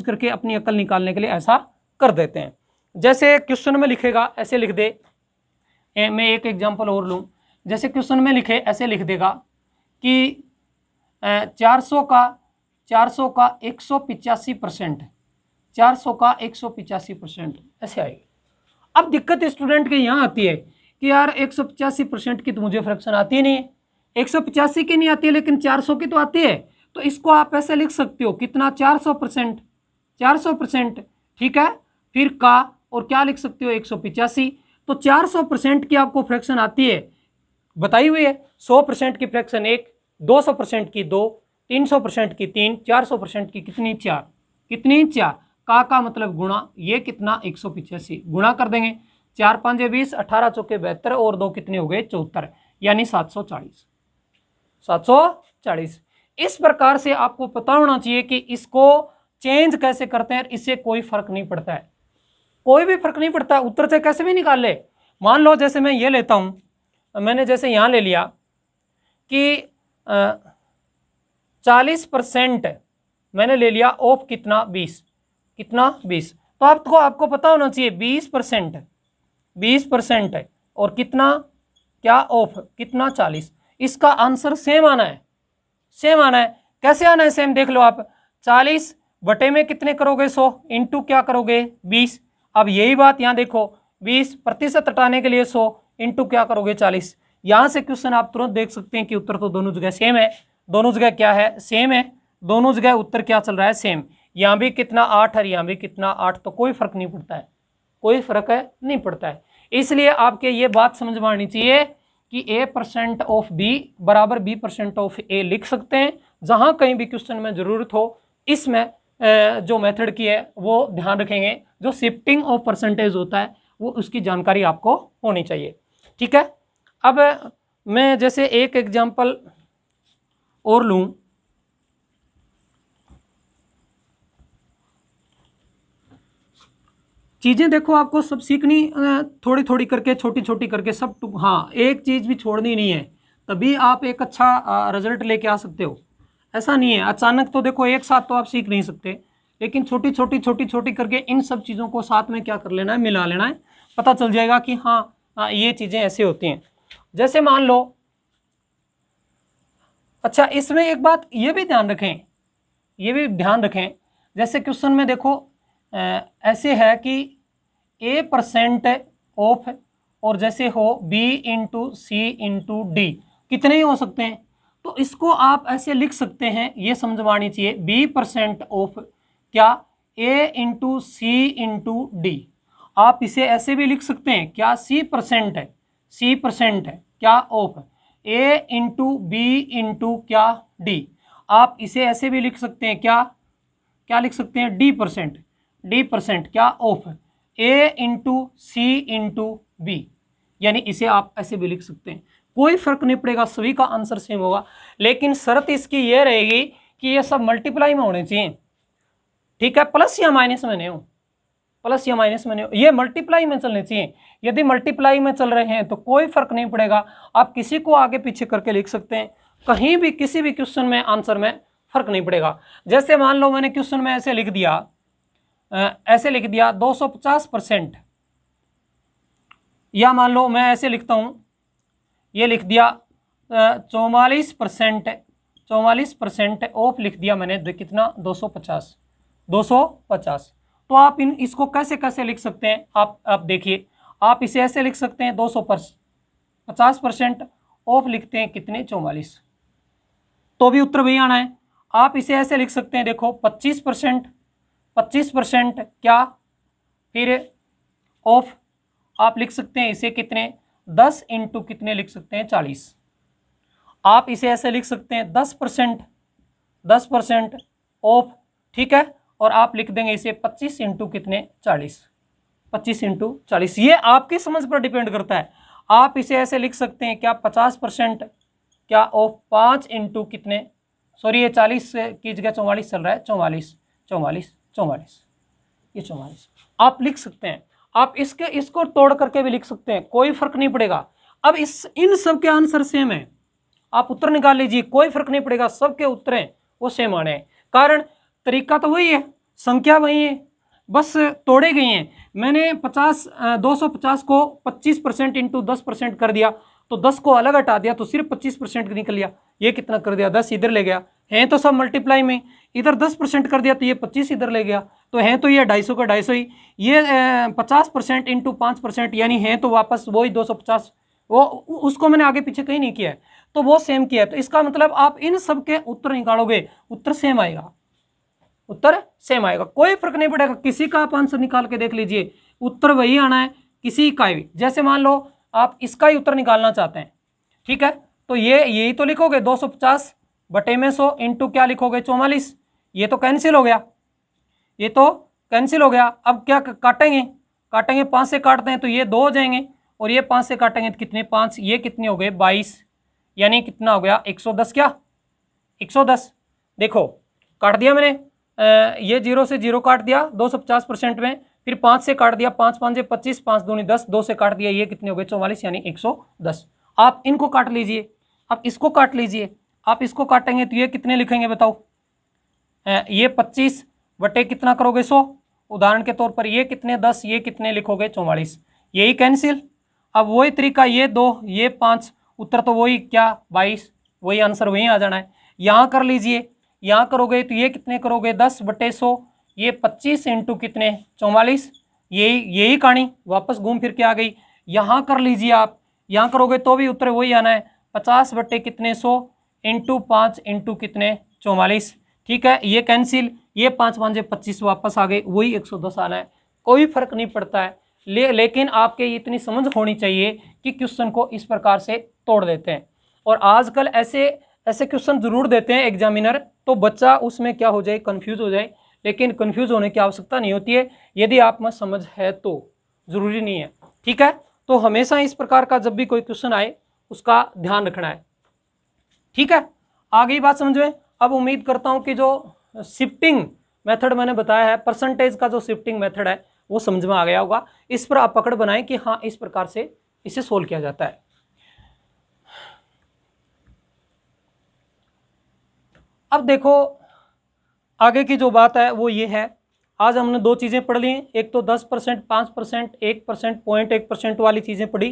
करके अपनी अकल निकालने के लिए ऐसा कर देते हैं। जैसे क्वेश्चन में लिखेगा ऐसे लिख दे, मैं एक एग्जांपल और लूँ। जैसे क्वेश्चन में लिखे ऐसे लिख देगा कि 400 का 185%, 400 का 185% ऐसे आएगी। अब दिक्कत स्टूडेंट के यहाँ आती है कि यार 185% की तो मुझे फ्रैक्शन आती नहीं है, 185 की नहीं आती है लेकिन 400 की तो आती है। तो इसको आप ऐसे लिख सकते हो, कितना? 400%, ठीक है। फिर का और क्या लिख सकते हो? 185। तो 400% की आपको फ्रैक्शन आती है, बताई हुई है। 100% की फ्रैक्शन 1, 200% की 2, 300% की 3, 400% की कितनी? 4। कितनी? 4। का मतलब गुणा, ये कितना? 185 गुणा कर देंगे। 4 5 20, 18 चौके 72 और 2 कितने हो गए? 74, यानी 740। इस प्रकार से आपको पता होना चाहिए कि इसको चेंज कैसे करते हैं। इससे कोई फर्क नहीं पड़ता है, कोई भी फर्क नहीं पड़ता, उत्तर से कैसे भी निकाल ले। मान लो जैसे मैं ये लेता हूं, मैंने जैसे यहां ले लिया कि 40% मैंने ले लिया ऑफ कितना? 20। कितना? 20। तो आपको पता होना चाहिए 20% है और कितना? क्या? ऑफ कितना? 40। इसका आंसर सेम आना है, कैसे आना है सेम? देख लो आप, 40 बटे में कितने करोगे? 100 इंटू क्या करोगे? 20। अब यही बात यहाँ देखो, 20% हटाने के लिए 100 इंटू क्या करोगे? 40। यहाँ से क्वेश्चन आप तुरंत देख सकते हैं कि उत्तर तो दोनों जगह सेम है। दोनों जगह क्या है? सेम है। दोनों जगह उत्तर क्या चल रहा है? सेम। यहाँ भी कितना? 8 और यहाँ भी कितना? 8। तो कोई फर्क नहीं पड़ता है, कोई फर्क नहीं पड़ता है। इसलिए आपके ये बात समझ में आनी चाहिए कि A% ऑफ B बराबर B% ऑफ A लिख सकते हैं। जहां कहीं भी क्वेश्चन में जरूरत हो, इसमें जो मेथड की है वो ध्यान रखेंगे। जो शिफ्टिंग ऑफ परसेंटेज होता है वो उसकी जानकारी आपको होनी चाहिए, ठीक है। अब मैं जैसे एक एग्जांपल और लूं, चीजें देखो आपको सब सीखनी थोड़ी थोड़ी करके, छोटी छोटी करके सब। हाँ, एक चीज भी छोड़नी नहीं है, तभी आप एक अच्छा रिजल्ट लेके आ सकते हो। ऐसा नहीं है अचानक तो देखो एक साथ तो आप सीख नहीं सकते, लेकिन छोटी छोटी करके इन सब चीज़ों को साथ में क्या कर लेना है? मिला लेना है। पता चल जाएगा कि हाँ ये चीज़ें ऐसे होती हैं। जैसे मान लो, अच्छा इसमें एक बात ये भी ध्यान रखें, जैसे क्वेश्चन में देखो ऐसे है कि A% ऑफ और जैसे हो B into C into D, कितने ही हो सकते हैं। तो इसको आप ऐसे लिख सकते हैं, ये समझवानी चाहिए, B% ऑफ क्या? A into C into D. आप इसे ऐसे भी लिख सकते हैं क्या? C% है क्या? Of A into B into क्या? डी। आप इसे ऐसे भी लिख सकते हैं क्या? क्या लिख सकते हैं, D% क्या of A into C into B, यानी इसे आप ऐसे भी लिख सकते हैं, कोई फर्क नहीं पड़ेगा, सभी का आंसर सेम होगा। लेकिन शर्त इसकी ये रहेगी कि ये सब मल्टीप्लाई में होने चाहिए, ठीक है, प्लस या माइनस में नहीं हो, प्लस या माइनस में नहीं हो, ये मल्टीप्लाई में चलने चाहिए। यदि मल्टीप्लाई में चल रहे हैं तो कोई फर्क नहीं पड़ेगा, आप किसी को आगे पीछे करके लिख सकते हैं, कहीं भी किसी भी क्वेश्चन में आंसर में फर्क नहीं पड़ेगा। जैसे मान लो मैंने क्वेश्चन में ऐसे लिख दिया 250%, या मान लो मैं ऐसे लिखता हूं, ये लिख दिया 44% ऑफ लिख दिया मैंने, कितना 250। तो आप इसको कैसे कैसे लिख सकते हैं, आप देखिए, आप इसे ऐसे लिख सकते हैं 250% ऑफ लिखते हैं कितने 44, तो भी उत्तर वही आना है। आप इसे ऐसे लिख सकते हैं, देखो 25% क्या, फिर ऑफ आप लिख सकते हैं इसे कितने 10 इंटू कितने लिख सकते हैं 40। आप इसे ऐसे लिख सकते हैं 10% ऑफ, ठीक है, और आप लिख देंगे इसे 25 इंटू कितने 40, 25 इंटू 40। ये आपकी समझ पर डिपेंड करता है। आप इसे ऐसे लिख सकते हैं क्या 50% क्या ऑफ 5 इंटू कितने, सॉरी ये 40 की जगह 44 चल रहा है, 44 ये 44 आप लिख सकते हैं। आप इसको तोड़ करके भी लिख सकते हैं, कोई फर्क नहीं पड़ेगा। अब इन सब के आंसर सेम है, आप उत्तर निकाल लीजिए, कोई फर्क नहीं पड़ेगा, सबके उत्तर हैं वो सेम आने हैं, कारण तरीका तो वही है, संख्या वही है, बस तोड़े गई हैं। मैंने 250 को 25% इंटू 10% कर दिया, तो 10 को अलग हटा दिया तो सिर्फ 25% निकल लिया, ये कितना कर दिया 10 इधर ले गया, हैं तो सब मल्टीप्लाई में, इधर 10% कर दिया तो ये 25 इधर ले गया, तो हैं तो ये 250 का 250 ही, ये 50% इंटू 5% यानी हैं तो वापस वही 250, वो उसको मैंने आगे पीछे कहीं नहीं किया है, तो वो सेम किया है। तो इसका मतलब आप इन सब के उत्तर निकालोगे, उत्तर सेम आएगा, उत्तर सेम आएगा, कोई फर्क नहीं पड़ेगा, किसी का आप आंसर निकाल के देख लीजिए, उत्तर वही आना है, किसी का भी। जैसे मान लो आप इसका ही उत्तर निकालना चाहते हैं, ठीक है, तो ये यही तो लिखोगे 250 बटे में 100 इंटू क्या लिखोगे 44, ये तो कैंसिल हो गया, ये तो कैंसिल हो गया। अब क्या काटेंगे, 5 से काटते हैं तो ये 2 हो जाएंगे, और ये 5 से काटेंगे तो कितने 5, ये कितने हो गए 22, यानी कितना हो गया 110, क्या 110, देखो काट दिया मैंने, ये 0 से 0 काट दिया 250% में, फिर 5 से काट दिया, 5 5 25, 5 दूनी 10, 2 से काट दिया, ये कितने हो गए 44 यानी 110। आप इनको काट लीजिए, आप इसको काट लीजिए, आप इसको काटेंगे तो ये कितने लिखेंगे बताओ, ये 25 बटे कितना करोगे 100, उदाहरण के तौर पर ये कितने 10, ये कितने लिखोगे 44, यही कैंसिल। अब वही तरीका, ये 2 ये 5, उत्तर तो वही क्या 22, वही आंसर वही आ जाना है। यहाँ कर लीजिए, यहाँ करोगे तो ये कितने करोगे 10 बटे 100, ये 25 इंटू कितने 44, यही कहानी वापस घूम फिर के आ गई। यहाँ कर लीजिए आप, यहाँ करोगे तो भी उत्तर वही आना है, 50 बटे कितने 100 इंटू 5 इंटू कितने 44, ठीक है, ये कैंसिल, ये 5 5 25 वापस आ गए, वही 110 आना है, कोई फर्क नहीं पड़ता है। लेकिन आपके इतनी समझ होनी चाहिए कि क्वेश्चन को इस प्रकार से तोड़ देते हैं, और आजकल ऐसे क्वेश्चन जरूर देते हैं एग्जामिनर, तो बच्चा उसमें क्या हो जाए कंफ्यूज हो जाए, लेकिन कंफ्यूज होने की आवश्यकता नहीं होती है, यदि आप में समझ है तो, जरूरी नहीं है, ठीक है। तो हमेशा इस प्रकार का जब भी कोई क्वेश्चन आए उसका ध्यान रखना है, ठीक है। आ गई बात समझ में। अब उम्मीद करता हूं कि जो शिफ्टिंग मेथड मैंने बताया है, परसेंटेज का जो शिफ्टिंग मेथड है वो समझ में आ गया होगा, इस पर आप पकड़ बनाएं कि हाँ इस प्रकार से इसे सोल्व किया जाता है। अब देखो आगे की जो बात है वो ये है, आज हमने 2 चीज़ें पढ़ ली, एक तो 10%, 5%, 1%, 0.1% वाली चीज़ें पढ़ी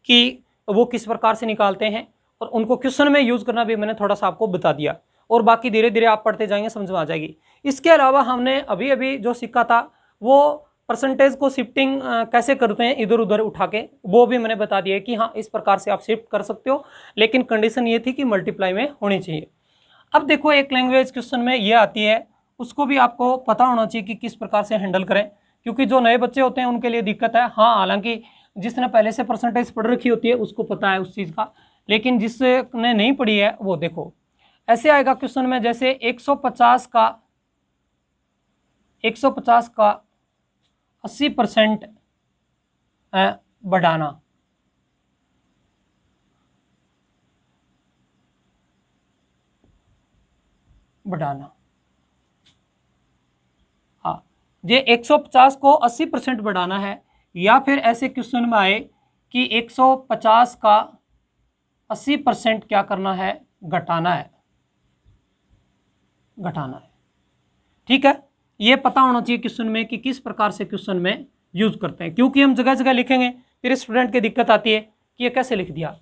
कि वो किस प्रकार से निकालते हैं, और उनको क्वेश्चन में यूज़ करना भी मैंने थोड़ा सा आपको बता दिया, और बाकी धीरे धीरे आप पढ़ते जाएंगे समझ में आ जाएगी। इसके अलावा हमने अभी अभी जो सीखा था वो परसेंटेज को शिफ्टिंग कैसे करते हैं इधर उधर उठा के, वो भी मैंने बता दिया कि हाँ इस प्रकार से आप शिफ्ट कर सकते हो, लेकिन कंडीशन ये थी कि मल्टीप्लाई में होनी चाहिए। अब देखो एक लैंग्वेज क्वेश्चन में ये आती है, उसको भी आपको पता होना चाहिए कि किस प्रकार से हैंडल करें, क्योंकि जो नए बच्चे होते हैं उनके लिए दिक्कत है। हाँ हालांकि जिसने पहले से परसेंटेज पढ़ रखी होती है उसको पता है उस चीज़ का, लेकिन जिसने नहीं पढ़ी है वो देखो ऐसे आएगा क्वेश्चन में, जैसे 150 का 150 का 80% बढ़ाना, हाँ, ये 150 को 80% बढ़ाना है, या फिर ऐसे क्वेश्चन में आए कि 150 का 80% क्या करना है, घटाना है, ठीक है। ये पता होना चाहिए क्वेश्चन में कि किस प्रकार से क्वेश्चन में यूज करते हैं, क्योंकि हम जगह जगह लिखेंगे फिर स्टूडेंट की दिक्कत आती है कि ये कैसे लिख दिया,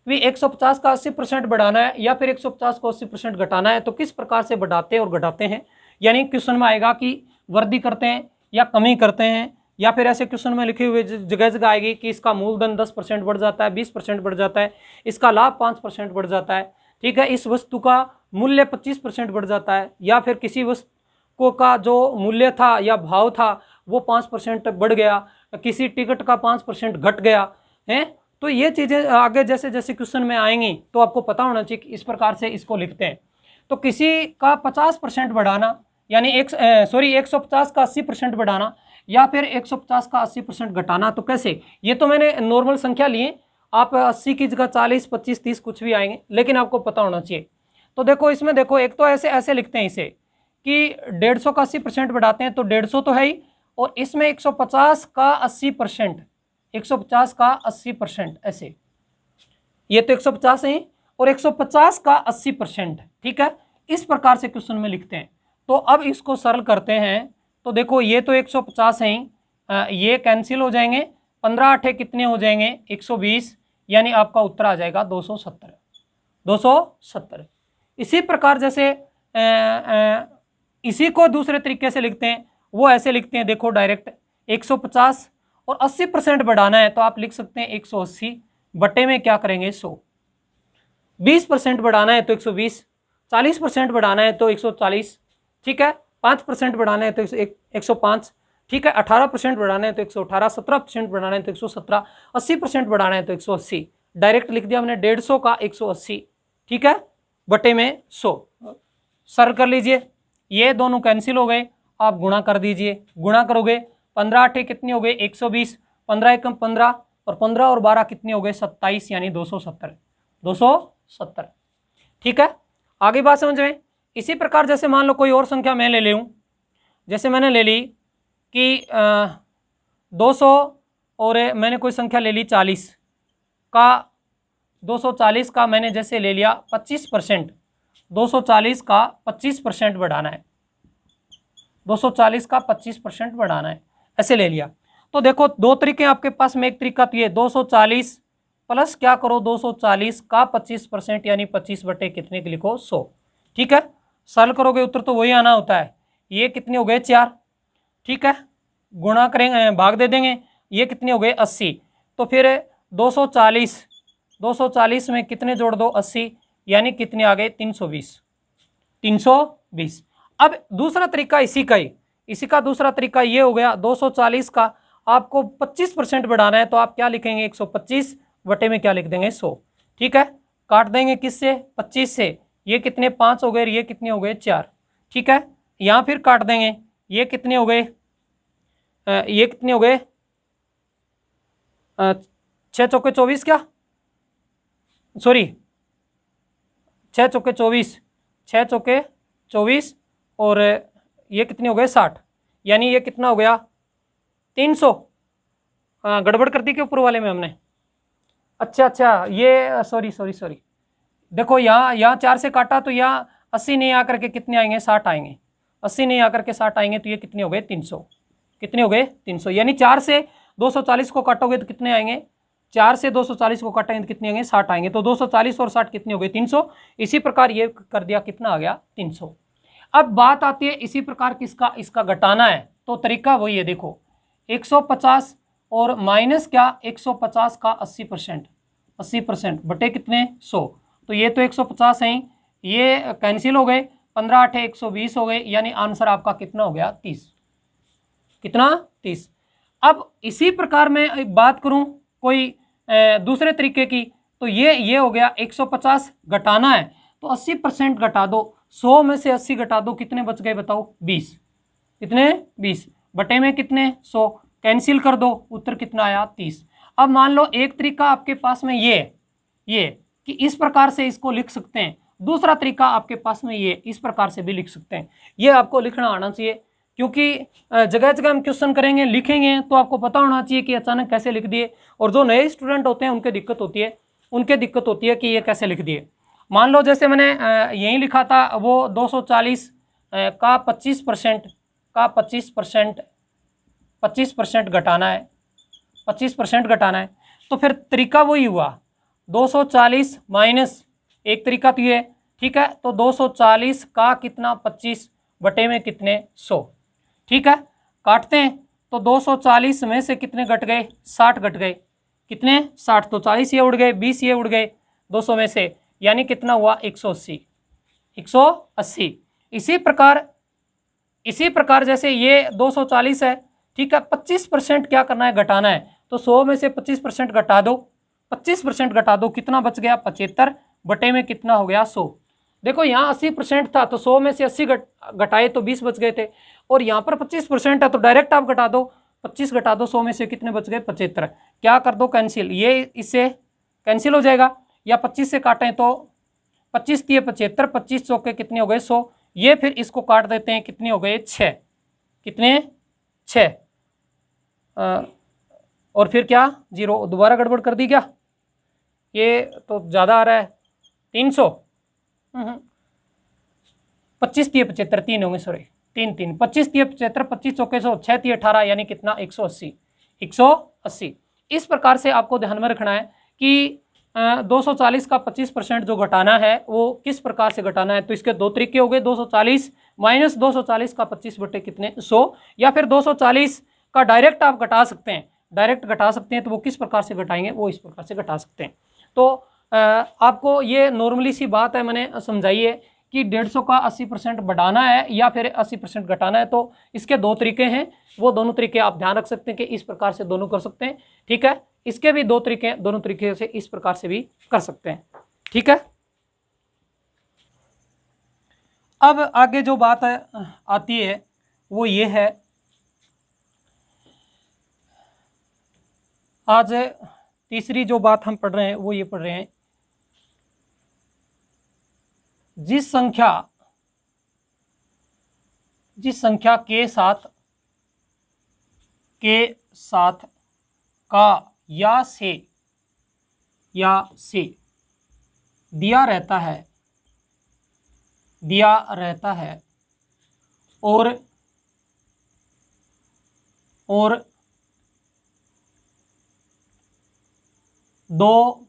भी 150 का 80% बढ़ाना है या फिर 150 को 80% घटाना है, तो किस प्रकार से बढ़ाते और घटाते हैं। यानी क्वेश्चन में आएगा कि वृद्धि करते हैं या कमी करते हैं, या फिर ऐसे क्वेश्चन में लिखे हुए जगह जगह आएगी कि इसका मूलधन 10% बढ़ जाता है, 20% बढ़ जाता है, इसका लाभ 5% बढ़ जाता है, ठीक है, इस वस्तु का मूल्य 25% बढ़ जाता है, या फिर किसी वस्तु का जो मूल्य था या भाव था वो 5% बढ़ गया, किसी टिकट का 5% घट गया है। तो ये चीज़ें आगे जैसे जैसे क्वेश्चन में आएंगी तो आपको पता होना चाहिए कि इस प्रकार से इसको लिखते हैं। तो किसी का 50% बढ़ाना, यानी 150 का 80% बढ़ाना, या फिर 150 का 80% घटाना, तो कैसे, ये तो मैंने नॉर्मल संख्या लिए, आप 80 की जगह 40, 25, 30 कुछ भी आएंगे, लेकिन आपको पता होना चाहिए। तो देखो इसमें देखो, एक तो ऐसे ऐसे लिखते हैं इसे कि 150 का 80% बढ़ाते हैं, तो 150 तो है ही, और इसमें 150 का 80%, 150 का 80%, ऐसे ये तो 150 है और 150 का 80%, ठीक है, इस प्रकार से क्वेश्चन में लिखते हैं। तो अब इसको सरल करते हैं, तो देखो ये तो 150 है, ये कैंसिल हो जाएंगे, 15 8 कितने हो जाएंगे, 120, यानी आपका उत्तर आ जाएगा 270, 270। इसी प्रकार जैसे इसी को दूसरे तरीके से लिखते हैं, वो ऐसे लिखते हैं, देखो डायरेक्ट 150 और 80% बढ़ाना है, तो आप लिख सकते हैं 180 बटे में क्या करेंगे 100, 20% बढ़ाना है तो 120, 40% बढ़ाना है तो 140, ठीक है, 5% बढ़ाना है तो 105, ठीक है, 18% बढ़ाना है तो 118, 17% बढ़ाना है तो 117, 80% बढ़ाना है तो 180, डायरेक्ट लिख दिया हमने 150 का 180, ठीक है, बटे में 100। सरल कर लीजिए, ये दोनों कैंसिल हो गए, आप गुणा कर दीजिए, गुणा करोगे 15 8 कितने हो गए 120, 15 एकम 15 और 15 और 12 कितने हो गए 27, यानी 270, 270, ठीक है। आगे बात समझ में। इसी प्रकार जैसे मान लो कोई और संख्या मैं ले लूँ, जैसे मैंने ले ली कि 200 और मैंने कोई संख्या ले ली 40 का, 240 का मैंने जैसे ले लिया 25%, 240 का 25% बढ़ाना है, 240 का 25% बढ़ाना है, ऐसे ले लिया। तो देखो दो तरीके आपके पास में, एक तरीका तो ये 240 प्लस क्या करो 240 का 25%, यानी 25 बटे कितने के लिखो 100, ठीक है, सरल करोगे उत्तर तो वही आना होता है। ये कितने हो गए 4, ठीक है, गुणा करेंगे भाग दे देंगे, ये कितने हो गए 80, तो फिर 240 में कितने जोड़ दो 80, यानी कितने आ गए 320, 320। अब दूसरा तरीका इसी का दूसरा तरीका ये हो गया, 240 का आपको 25% बढ़ाना है, तो आप क्या लिखेंगे 125 बटे में क्या लिख देंगे 100, ठीक है, काट देंगे किससे 25 से, ये कितने 5 हो गए, ये कितने हो गए 4, ठीक है, यहाँ फिर काट देंगे, ये कितने हो गए, ये कितने हो गए 6 चौके 24, क्या सॉरी 6 चौके 24, 6 चौके 24 और ये कितने हो गए 60, यानी ये कितना हो गया 300, गड़बड़ कर दी क्या ऊपर वाले में हमने, अच्छा ये सॉरी देखो यहाँ 4 से काटा तो यहाँ 80 नहीं आकर के कितने आएंगे 60 आएंगे, 80 नहीं आकर के 60 आएंगे, तो ये कितने हो गए 300, कितने हो गए 300, यानी 4 से 240 को काटोगे तो कितने आएंगे, 4 से 240 को काटेंगे तो कितने आएंगे 60 आएंगे, तो 240 और 60 कितने हो गए 300। इसी प्रकार ये कर दिया, कितना आ गया 300। अब बात आती है इसी प्रकार किसका, इसका घटाना है, तो तरीका वही है, देखो 150 और माइनस क्या 150 का 80% बटे कितने 100, तो ये तो 150 है, ये कैंसिल हो गए, 15 8 120 हो गए, यानी आंसर आपका कितना हो गया 30, कितना 30। अब इसी प्रकार मैं बात करूं कोई दूसरे तरीके की, तो ये हो गया 150 घटाना है, तो 80% घटा दो, 100 में से 80 घटा दो, कितने बच गए बताओ 20, कितने 20 बटे में कितने 100, कैंसिल कर दो, उत्तर कितना आया 30। अब मान लो एक तरीका आपके पास में ये कि इस प्रकार से इसको लिख सकते हैं, दूसरा तरीका आपके पास में ये इस प्रकार से भी लिख सकते हैं। ये आपको लिखना आना चाहिए, क्योंकि जगह जगह हम क्वेश्चन करेंगे लिखेंगे तो आपको पता होना चाहिए कि अचानक कैसे लिख दिए। और जो नए स्टूडेंट होते हैं उनके दिक्कत होती है कि ये कैसे लिख दिए। मान लो जैसे मैंने यही लिखा था, वो 240 का 25% घटाना है, 25% घटाना है, तो फिर तरीका वही हुआ 240 माइनस एक तरीका तो ये, ठीक है। तो 240 का कितना 25 बटे में कितने 100, ठीक है। काटते हैं तो 240 में से कितने घट गए 60 घट गए, कितने 60, तो 40 ये उड़ गए, 20 ये उड़ गए 200 में से, यानी कितना हुआ 180, 180। इसी प्रकार जैसे ये 240 है, ठीक है, 25% क्या करना है घटाना है, तो 100 में से 25% घटा दो, 25% घटा दो, कितना बच गया 75 बटे में कितना हो गया 100। देखो यहाँ 80% था तो 100 में से 80 घटाए तो 20 बच गए थे, और यहाँ पर 25% है तो डायरेक्ट आप घटा दो, 25 घटा दो 100 में से कितने बच गए 75। क्या कर दो कैंसिल, ये इससे कैंसिल हो जाएगा, या 25 से काटें तो 25 दिए 75, 25 चौके कितने हो गए 100, ये फिर इसको काट देते हैं, कितने हो गए 6, कितने 6, और फिर क्या 0, दोबारा गड़बड़ कर दी क्या, ये तो ज़्यादा आ रहा है 300, 25 दिए 75, 3 होंगे सॉरी 3 25 दिए 75, 25 चौके 100, 6 दिए 18, यानी कितना 180, 180। इस प्रकार से आपको ध्यान में रखना है कि 240 का 25% जो घटाना है वो किस प्रकार से घटाना है। तो इसके दो तरीके हो गए, 240 माइनस 240 का 25 बटे कितने 100, या फिर 240 का डायरेक्ट आप घटा सकते हैं, डायरेक्ट घटा सकते हैं। तो वो किस प्रकार से घटाएंगे, वो इस प्रकार से घटा सकते हैं। तो आपको ये नॉर्मली सी बात है, मैंने समझाई है कि 150 का 80% बढ़ाना है या फिर 80% घटाना है। तो इसके दो तरीके हैं, वो दोनों तरीके आप ध्यान रख सकते हैं कि इस प्रकार से दोनों कर सकते हैं, ठीक है। इसके भी दो तरीके, दोनों तरीके से इस प्रकार से भी कर सकते हैं, ठीक है। अब आगे जो बात है आती है वो ये है, आज तीसरी जो बात हम पढ़ रहे हैं वो ये पढ़ रहे हैं, जिस संख्या के साथ का या से दिया रहता है और दो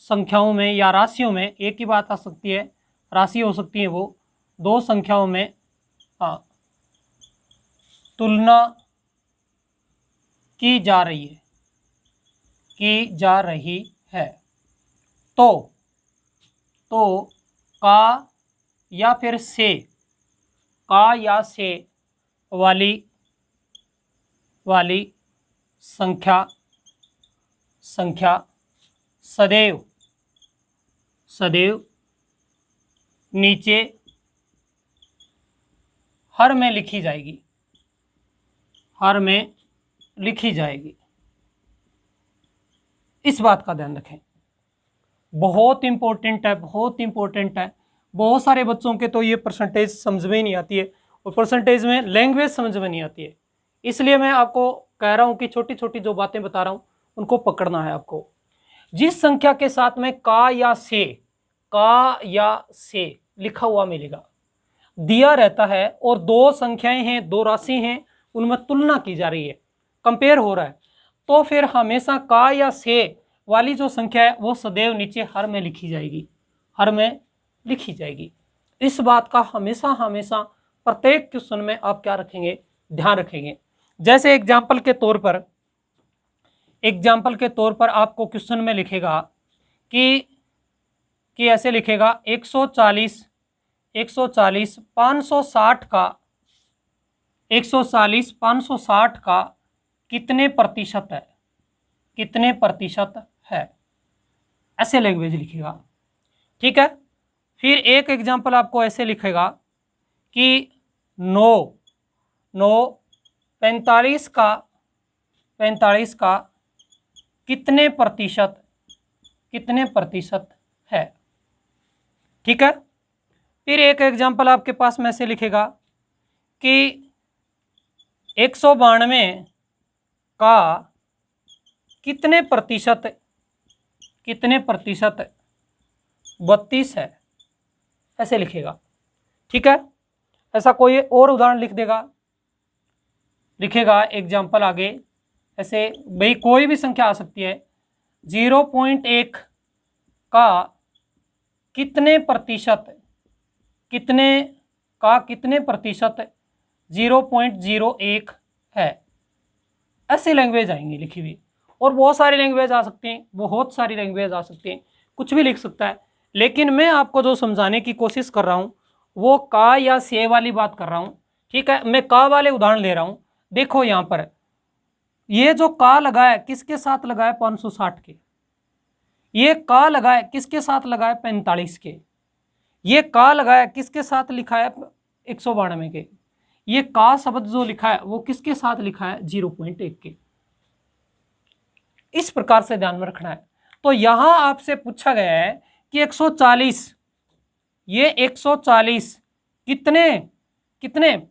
संख्याओं में या राशियों में, एक ही बात आ सकती है, राशि हो सकती है, वो दो संख्याओं में तुलना की जा रही है तो का या से वाली संख्या सदैव नीचे हर में लिखी जाएगी। इस बात का ध्यान रखें, बहुत इंपॉर्टेंट है। बहुत सारे बच्चों के तो ये परसेंटेज समझ में ही नहीं आती है, और परसेंटेज में लैंग्वेज समझ में नहीं आती है। इसलिए मैं आपको कह रहा हूं कि छोटी छोटी जो बातें बता रहा हूं उनको पकड़ना है आपको। जिस संख्या के साथ में का या से लिखा हुआ मिलेगा, दिया रहता है, और दो संख्याएं हैं, दो राशि हैं, उनमें तुलना की जा रही है, कंपेयर हो रहा है, तो फिर हमेशा का या से वाली जो संख्या है वो सदैव नीचे हर में लिखी जाएगी। इस बात का हमेशा प्रत्येक क्वेश्चन में आप क्या रखेंगे, ध्यान रखेंगे। जैसे एग्जाम्पल के तौर पर आपको क्वेश्चन में लिखेगा कि ऐसे लिखेगा 140 560 का कितने प्रतिशत है, ऐसे लैंग्वेज लिखेगा, ठीक है। फिर एक एग्जाम्पल आपको ऐसे लिखेगा कि 45 का कितने प्रतिशत है। ठीक है। फिर एक एग्जाम्पल आपके पास में ऐसे लिखेगा कि 192 का कितने प्रतिशत 32 है, ऐसे लिखेगा। ठीक है। ऐसा कोई और उदाहरण लिखेगा एग्जाम्पल आगे ऐसे, भाई कोई भी संख्या आ सकती है। 0.1 का कितने प्रतिशत 0.01 है, ऐसी लैंग्वेज आएंगी लिखी हुई। और बहुत सारी लैंग्वेज आ सकती हैं, कुछ भी लिख सकता है। लेकिन मैं आपको जो समझाने की कोशिश कर रहा हूं वो का या से वाली बात कर रहा हूं। ठीक है। मैं का वाले उदाहरण ले रहा हूं। देखो यहां पर ये जो का लगा है किसके साथ लगा है, 560 के। ये का लगा है किसके साथ लगा है, 45 के। ये का लगा है किसके साथ लिखा है, 192 के। ये का शब्द जो लिखा है वो किसके साथ लिखा है, 0.1 के। इस प्रकार से ध्यान में रखना है। तो यहां आपसे पूछा गया है कि 140, ये 140 कितने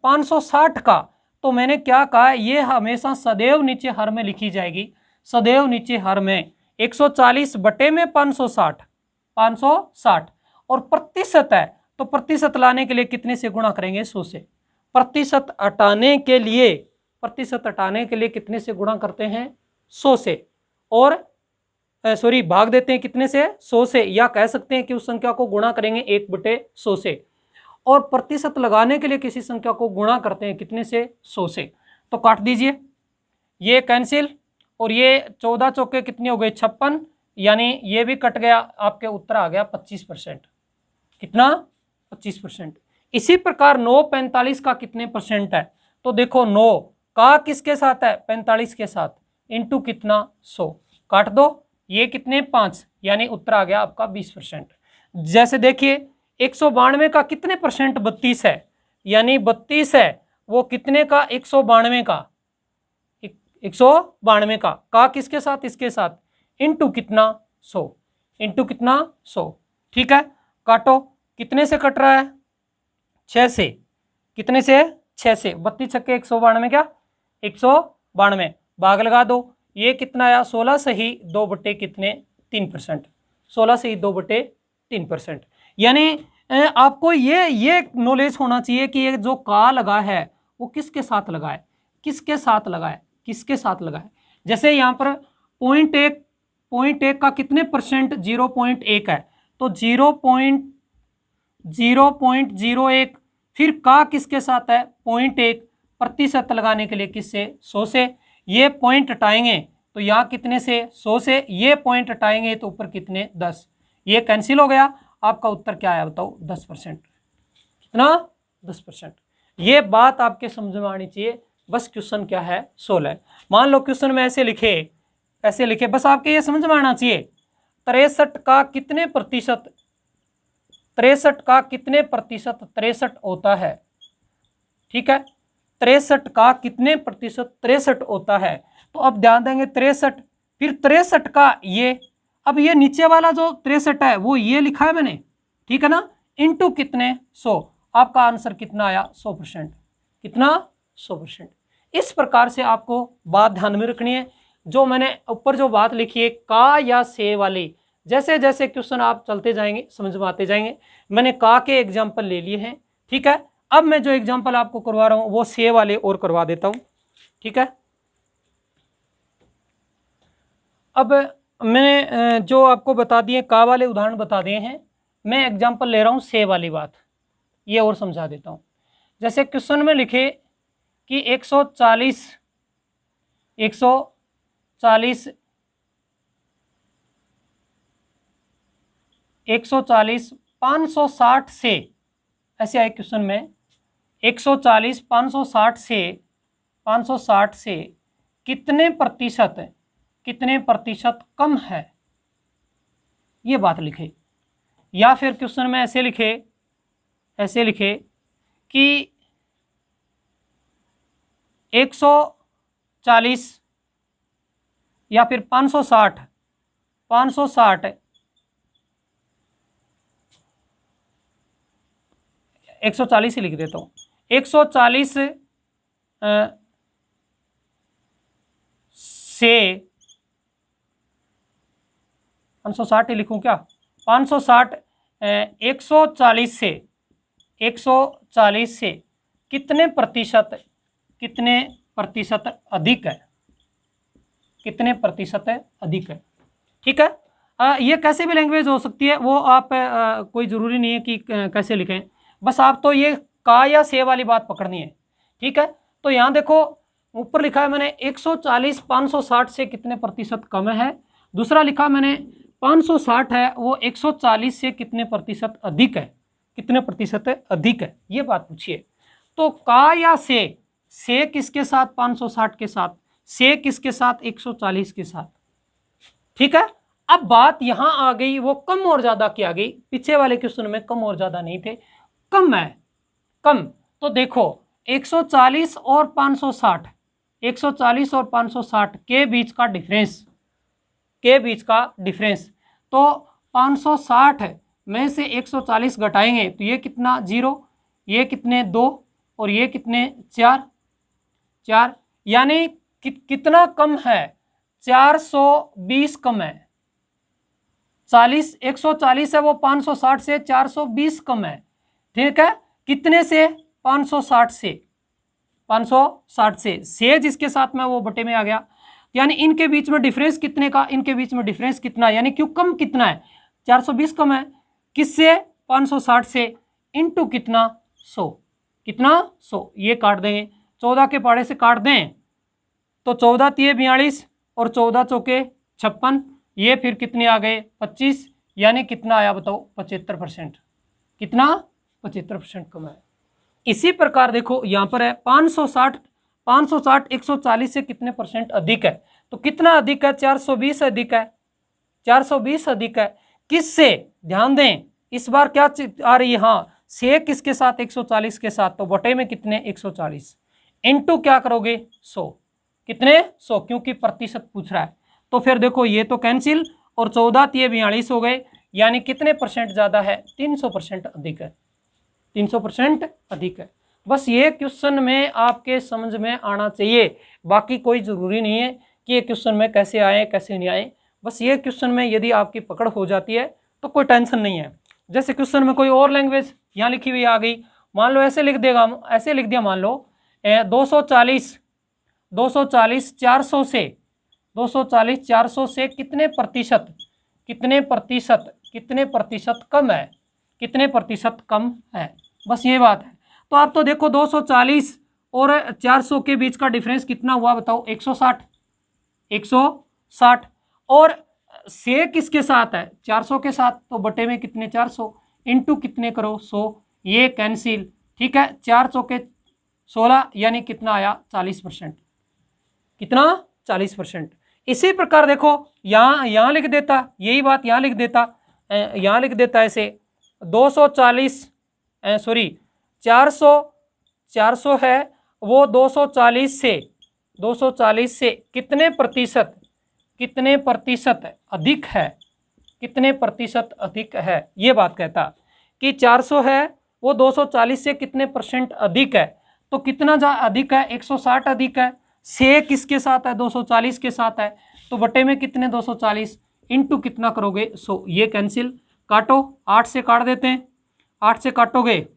560 का। तो मैंने क्या कहा है, ये हमेशा सदैव नीचे हर में लिखी जाएगी, सदैव नीचे हर में 140 बटे में 560 और प्रतिशत है तो प्रतिशत लाने के लिए कितने से गुणा करेंगे, 100 से। प्रतिशत हटाने के लिए कितने से गुणा करते हैं, 100 से। और भाग देते हैं कितने से, 100 से, या कह सकते हैं कि उस संख्या को गुणा करेंगे 1/100 से। और प्रतिशत लगाने के लिए किसी संख्या को गुणा करते हैं कितने से, 100 से। तो काट दीजिए, ये कैंसिल, और ये 14 चौके कितने हो गए, 56, यानी ये भी कट गया, आपके उत्तर आ गया 25%। कितना, 25%। इसी प्रकार 945 का कितने परसेंट है, तो देखो 9 का किसके साथ है, 45 के साथ, इंटू कितना, 100, काट दो, ये कितने 5, यानी उत्तर आ गया आपका 20%। जैसे देखिए 192 का कितने परसेंट, 32 है, यानी 32 है वो कितने का, 192 का, 192 का किसके साथ, इसके साथ, इंटू कितना, 100, इंटू कितना, 100। ठीक है। काटो, कितने से कट रहा है, 6 से। कितने से, 6 से। 32 छक्के 192 क्या, 192, भाग लगा दो, ये कितना आया, 16 से ही 2 बटे कितने, 3%। 16 से ही 2 बटे 3%। यानी आपको ये नॉलेज होना चाहिए कि ये जो का लगा है वो किसके साथ लगा है, किसके साथ लगा है, किसके साथ लगा है। जैसे यहाँ पर 0.1 का कितने परसेंट, 0.1 है, तो 0.01, फिर का किसके साथ है, 0.1, प्रतिशत लगाने के लिए किससे, 100 से। ये पॉइंट हटाएंगे तो यहाँ कितने से, 100 से, ये पॉइंट हटाएंगे तो ऊपर कितने, 10, ये कैंसिल हो गया। आपका उत्तर क्या आया बताओ, 10%। कितना, 10%। ये बात आपके समझ में आनी चाहिए। बस क्वेश्चन क्या है, 16 है। मान लो क्वेश्चन में ऐसे लिखे, बस आपके ये समझ में आना चाहिए 63 का कितने प्रतिशत, 63 का कितने प्रतिशत 63 होता है। ठीक है। 63 का कितने प्रतिशत 63 होता है। तो अब ध्यान देंगे 63, फिर 63 का ये, अब ये नीचे वाला जो 63 है वो ये लिखा है मैंने, ठीक है ना, इंटू कितने, 100। आपका आंसर कितना आया, 100%। कितना, 100%। इस प्रकार से आपको बात ध्यान में रखनी है। जो मैंने ऊपर जो बात लिखी है का या से वाली, जैसे जैसे क्वेश्चन आप चलते जाएंगे समझ में आते जाएंगे। मैंने का के एग्जाम्पल ले लिए हैं। ठीक है। अब मैं जो एग्जाम्पल आपको करवा रहा हूं वो से वाले और करवा देता हूं। ठीक है। अब मैंने जो आपको बता दिए का वाले उदाहरण बता दिए हैं, मैं एग्जाम्पल ले रहा हूं से वाली बात, ये और समझा देता हूं। जैसे क्वेश्चन में लिखे कि 140 560 से, ऐसे आए क्वेश्चन में 140 560 से कितने प्रतिशत कम है, ये बात लिखे। या फिर क्वेश्चन में ऐसे लिखे कि 140 या फिर 560 140 ही लिख देता हूँ, 140 से 560 ही लिखूं क्या, 560 140 से कितने प्रतिशत अधिक है, कितने प्रतिशत अधिक है। ठीक है, ये कैसे भी लैंग्वेज हो सकती है, वो आप कोई ज़रूरी नहीं है कि कैसे लिखें, बस आप तो ये का या से वाली बात पकड़नी है। ठीक है, तो यहाँ देखो ऊपर लिखा है मैंने 140 560 से कितने प्रतिशत कम है, दूसरा लिखा मैंने 560 है वो 140 से कितने प्रतिशत अधिक है, कितने प्रतिशत अधिक है, ये बात पूछिए। तो का या से किसके साथ 560 के साथ, से किसके साथ 140 के साथ। ठीक है, अब बात यहां आ गई वो कम और ज्यादा की आ गई, पीछे वाले क्वेश्चन में कम और ज्यादा नहीं थे, कम है, कम। तो देखो 140 और 560, 140 और 560 के बीच का डिफरेंस, तो 560 में से 140 घटाएंगे तो ये कितना 0, ये कितने 2 और ये कितने 4, यानी कितना कम है, 420 कम है। 140 है वो 560 से 420 कम है। ठीक है, कितने से, 560 से जिसके साथ में वो बटे में आ गया, यानी इनके बीच में डिफरेंस कितने का, इनके बीच में डिफरेंस कितना, यानी क्यों कम कितना है, 420 कम है किससे, 560 से, इनटू कितना 100, कितना 100, ये काट देंगे 14 के पाड़े से काट दें तो 14 तिये 42 और 14 चौके 56, ये फिर कितने आ गए 25, यानी कितना आया बताओ 75%, कितना 75% कम है। इसी प्रकार देखो यहाँ पर है 560 140 से कितने परसेंट अधिक है, तो कितना अधिक है, 420 अधिक है, 420 अधिक है किससे, ध्यान दें इस बार क्या आ रही है, हाँ से किसके साथ 140 के साथ, तो बटे में कितने 140 इनटू क्या करोगे 100, कितने 100, क्योंकि प्रतिशत पूछ रहा है। तो फिर देखो ये तो कैंसिल और 14 तिये 42 हो गए, यानी कितने परसेंट ज़्यादा है, 300% अधिक है, 300% अधिक है। बस ये क्वेश्चन में आपके समझ में आना चाहिए, बाकी कोई ज़रूरी नहीं है कि ये क्वेश्चन में कैसे आए कैसे नहीं आए, बस ये क्वेश्चन में यदि आपकी पकड़ हो जाती है तो कोई टेंशन नहीं है। जैसे क्वेश्चन में कोई और लैंग्वेज यहाँ लिखी हुई आ गई, मान लो ऐसे लिख देगा, ऐसे लिख दिया, मान लो 240 400 से 240 400 से कितने प्रतिशत कम है, कितने प्रतिशत कम है, बस ये बात है। तो आप तो देखो 240 और 400 के बीच का डिफरेंस कितना हुआ बताओ, 160 और से किसके साथ है, 400 के साथ, तो बटे में कितने 400 इनटू कितने करो 100, ये कैंसिल। ठीक है, 4 चौके 16, यानी कितना आया 40%, कितना 40%। इसी प्रकार देखो यहाँ लिख देता, यही बात यहाँ लिख देता ऐसे 400 है वो 240 से कितने प्रतिशत अधिक है, कितने प्रतिशत अधिक है, ये बात कहता कि 400 है वो 240 से कितने परसेंट अधिक है, तो कितना अधिक है, 160 अधिक है, से किसके साथ है 240 के साथ है, तो बटे में कितने 240 इनटू कितना करोगे 100, ये कैंसिल, काटो 8 से काट देते हैं, 8 से काटोगे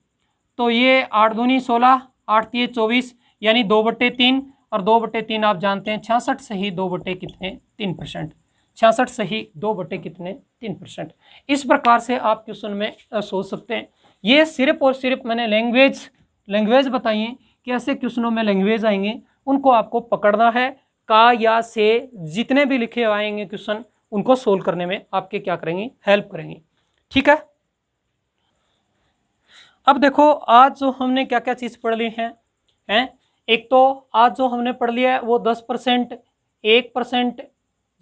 तो ये 8 दूनी 16 8 तिये 24, यानी 2/3 और 2/3 आप जानते हैं 66 सही 2/3%, 66 सही 2/3%। इस प्रकार से आप क्वेश्चन में सोच सकते हैं। ये सिर्फ और सिर्फ मैंने लैंग्वेज बताई है कि ऐसे क्वेश्चनों में लैंग्वेज आएंगे, उनको आपको पकड़ना है, का या से जितने भी लिखे आएंगे क्वेश्चन उनको सोल्व करने में आपके क्या करेंगे, हेल्प करेंगे। ठीक है, अब देखो आज जो हमने क्या क्या चीज़ पढ़ ली हैं, एक तो आज जो हमने पढ़ लिया है वो 10%, 1%,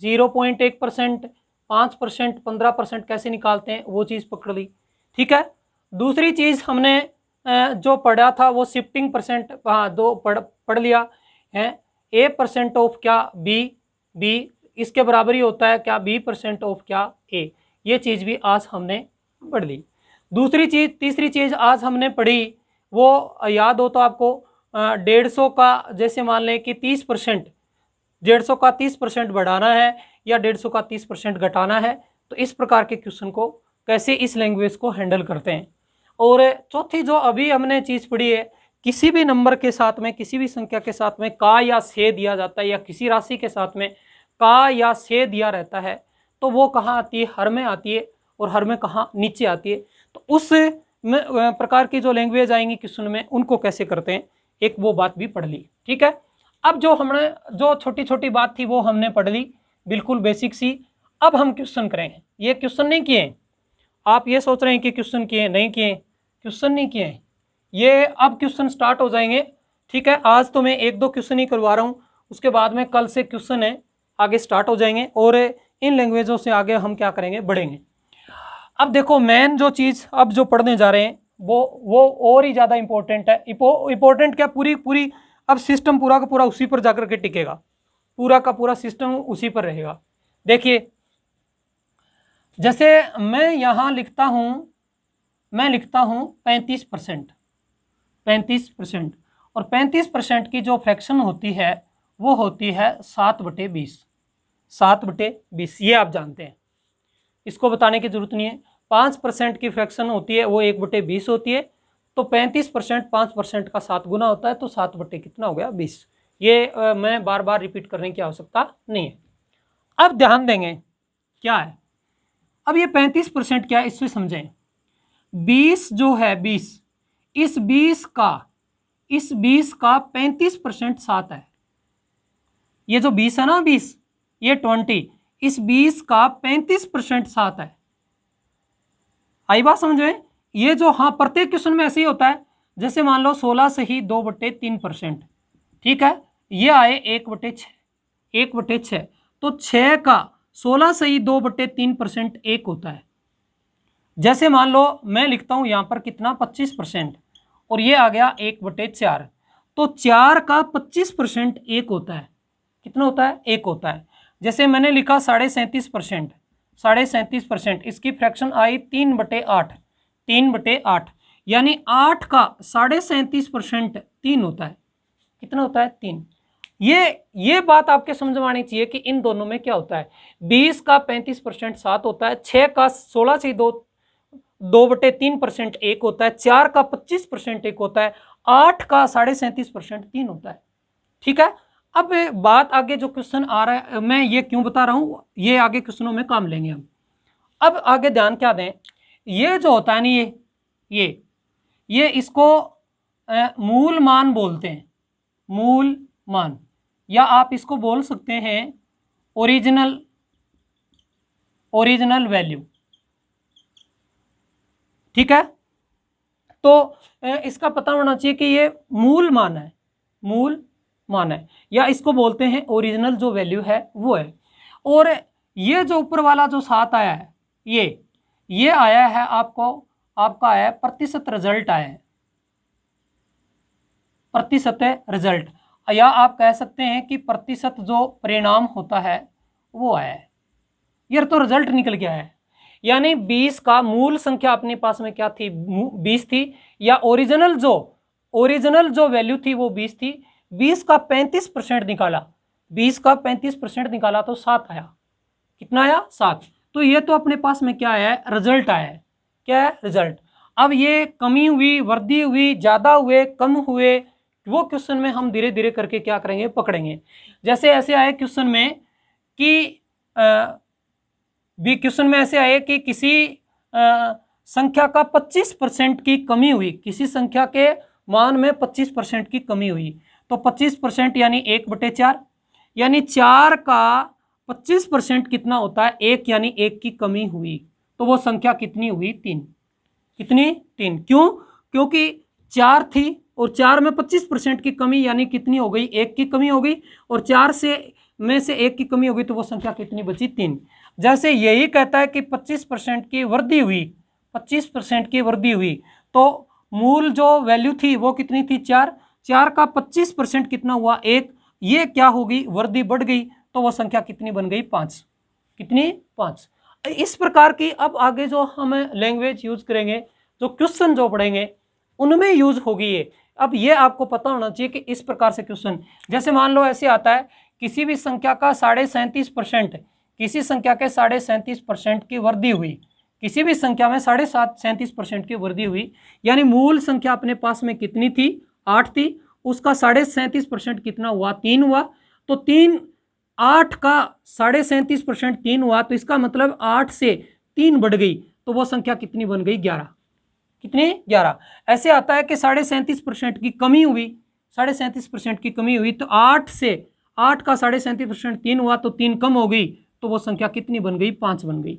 0.1%, 5%, 15% कैसे निकालते हैं वो चीज़ पकड़ ली। ठीक है, दूसरी चीज़ हमने जो पढ़ा था वो शिफ्टिंग परसेंट, हाँ दो पढ़ लिया है। A% ऑफ क्या बी इसके बराबर ही होता है क्या B% ऑफ क्या A, ये चीज़ भी आज हमने पढ़ ली। दूसरी चीज़, तीसरी चीज़ आज हमने पढ़ी वो याद हो तो आपको 150 का, जैसे मान लें कि 30%, 150 का 30% बढ़ाना है या 150 का 30% घटाना है, तो इस प्रकार के क्वेश्चन को कैसे इस लैंग्वेज को हैंडल करते हैं। और चौथी जो अभी हमने चीज़ पढ़ी है, किसी भी नंबर के साथ में, किसी भी संख्या के साथ में का या से दिया जाता है, या किसी राशि के साथ में का या से दिया रहता है, तो वो कहाँ आती है, हर में आती है, और हर में कहाँ, नीचे आती है। तो उस प्रकार की जो लैंग्वेज आएंगी क्वेश्चन में, उनको कैसे करते हैं, एक वो बात भी पढ़ ली। ठीक है, अब जो हमने जो छोटी छोटी बात थी वो हमने पढ़ ली, बिल्कुल बेसिक सी। अब हम क्वेश्चन करेंगे, ये क्वेश्चन नहीं किए, आप ये सोच रहे हैं कि क्वेश्चन किए, नहीं किए, क्वेश्चन नहीं किए, ये अब क्वेश्चन स्टार्ट हो जाएंगे। ठीक है, आज तो मैं 1-2 क्वेश्चन ही करवा रहा हूँ, उसके बाद में कल से क्वेश्चन है आगे स्टार्ट हो जाएंगे, और इन लैंग्वेजों से आगे हम क्या करेंगे, बढ़ेंगे। अब देखो मेन जो चीज़ अब जो पढ़ने जा रहे हैं वो और ही ज़्यादा इंपॉर्टेंट है। इंपॉर्टेंट क्या, पूरी अब सिस्टम पूरा का पूरा उसी पर जाकर के टिकेगा, पूरा का पूरा सिस्टम उसी पर रहेगा। देखिए, जैसे मैं यहाँ लिखता हूँ, मैं लिखता हूँ 35%, 35%, और 35% की जो फ्रैक्शन होती है वो होती है 7/20, 7/20, ये आप जानते हैं, इसको बताने की जरूरत नहीं है। 5% की फ्रैक्शन होती है वो 1/20 होती है, तो 35% 5% का 7 गुना होता है, तो 7 कितना हो गया, 20। ये मैं बार बार रिपीट करने की आवश्यकता नहीं है। अब ध्यान देंगे क्या है, अब ये 35% क्या है इससे समझें। 20 जो है 20, इस 20 का 35% 7 है। ये जो 20 है ना, 20, ये 20, इस 20 का 35% 7 है। आई बात समझ में? ये जो, हाँ प्रत्येक क्वेश्चन में ऐसे ही होता है। जैसे मान लो 16 से ही 2/3%, ठीक है, ये आए 1/6, 1/6, तो 6 का 16 से ही 2/3% 1 होता है। जैसे मान लो मैं लिखता हूं यहां पर कितना, 25%, और ये आ गया 1/4, तो 4 का 25% 1 होता है। कितना होता है, 1 होता है। जैसे मैंने लिखा 37.5%, 37.5%, इसकी फ्रैक्शन आई 3/8, 3/8, यानी 8 का 37.5% 3 होता है। कितना होता है, 3। ये बात आपके समझ में आनी चाहिए कि इन दोनों में क्या होता है। 20 का 35% 7 होता है, 6 का 16 से 2/3% 1 होता है, 4 का 25% 1 होता है, 8 का 37.5% 3 होता है। ठीक है, अब बात आगे जो क्वेश्चन आ रहा है, मैं ये क्यों बता रहा हूं, ये आगे क्वेश्चनों में काम लेंगे हम। अब आगे ध्यान क्या दें, ये जो होता है ना, ये इसको मूल मान बोलते हैं, मूल मान, या आप इसको बोल सकते हैं ओरिजिनल वैल्यू। ठीक है, तो इसका पता होना चाहिए कि ये मूल मान है, मूल मान है, या इसको बोलते हैं ओरिजिनल जो वैल्यू है वो है। और ये जो ऊपर वाला जो 7 आया है, ये आया है आपका आया है प्रतिशत रिजल्ट आया है, प्रतिशत रिजल्ट, या आप कह सकते हैं कि प्रतिशत जो परिणाम होता है वो आया है। ये तो रिजल्ट निकल गया है, यानी 20 का मूल संख्या अपने पास में क्या थी, 20 थी, या ओरिजिनल जो वैल्यू थी वो 20 थी। 20 का 35% निकाला, 20 का 35% निकाला तो 7 आया। कितना आया, 7। तो ये तो अपने पास में क्या आया है, रिजल्ट आया है। क्या है, रिजल्ट। अब ये कमी हुई, वृद्धि हुई, ज्यादा हुए, कम हुए, वो क्वेश्चन में हम धीरे धीरे करके क्या करेंगे, पकड़ेंगे। जैसे ऐसे आए क्वेश्चन में कि क्वेश्चन में ऐसे आए कि किसी संख्या का 25% की कमी हुई, किसी संख्या के मान में 25% की कमी हुई, तो 25% यानी 1/4, यानी 4 का 25% कितना होता है, 1, यानी 1 की कमी हुई, तो वो संख्या कितनी हुई, 3। कितनी, 3। क्यों, क्योंकि 4 थी और 4 में 25% की कमी, यानी कितनी हो गई, 1 की कमी हो गई, और 4 से में से एक की कमी होगी तो वो संख्या कितनी बची? 3। जैसे यही कहता है कि 25% की वृद्धि हुई, 25% की वृद्धि हुई, तो मूल जो वैल्यू थी वो कितनी थी? 4। 4 का 25% कितना हुआ? 1। ये क्या होगी? वृद्धि बढ़ गई, तो वो संख्या कितनी बन गई? 5। कितनी? 5। इस प्रकार की अब आगे जो हम लैंग्वेज यूज करेंगे, जो क्वेश्चन जो पढ़ेंगे, उनमें यूज होगी ये। अब ये आपको पता होना चाहिए कि इस प्रकार से क्वेश्चन, जैसे मान लो ऐसे आता है, किसी भी संख्या का 37.5%, किसी संख्या के 37.5% की वृद्धि हुई, किसी भी संख्या में 37.5% की वृद्धि हुई, यानी मूल संख्या अपने पास में कितनी थी? 8 थी, उसका 37.5% कितना हुआ? 3 हुआ। तो 3, 8 का 37.5% 3 हुआ, तो इसका मतलब 8 से 3 बढ़ गई, तो वो संख्या कितनी बन गई? 11। कितनी? 11। ऐसे आता है कि 37.5% की कमी हुई, 37.5% की कमी हुई, तो 8 से 8 का 37.5% 3 हुआ, तो 3 कम हो गई, तो वो संख्या कितनी बन गई? 5 बन गई।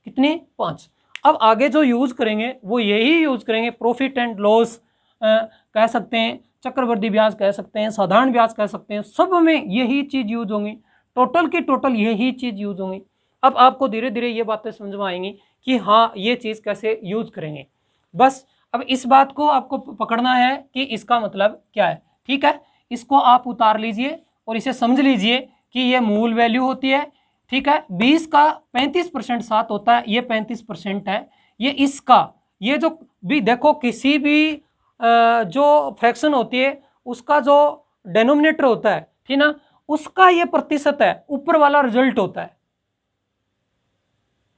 कितनी? 5। अब आगे जो यूज करेंगे वो यही यूज करेंगे, प्रॉफिट एंड लॉस कह सकते हैं, चक्रवृद्धि ब्याज कह सकते हैं, साधारण ब्याज कह सकते हैं, सब में यही चीज यूज होंगी, टोटल की टोटल यही चीज यूज होंगी। अब आपको धीरे धीरे ये बातें समझ में आएंगी कि हाँ ये चीज कैसे यूज करेंगे। बस अब इस बात को आपको पकड़ना है कि इसका मतलब क्या है। ठीक है, इसको आप उतार लीजिए और इसे समझ लीजिए कि ये मूल वैल्यू होती है। ठीक है, 20 का 35% 7 होता है, ये 35% है। ये इसका, ये जो भी देखो, किसी भी जो फ्रैक्शन होती है उसका जो डेनोमिनेटर होता है, ठीक ना, उसका ये प्रतिशत है, ऊपर वाला रिजल्ट होता है।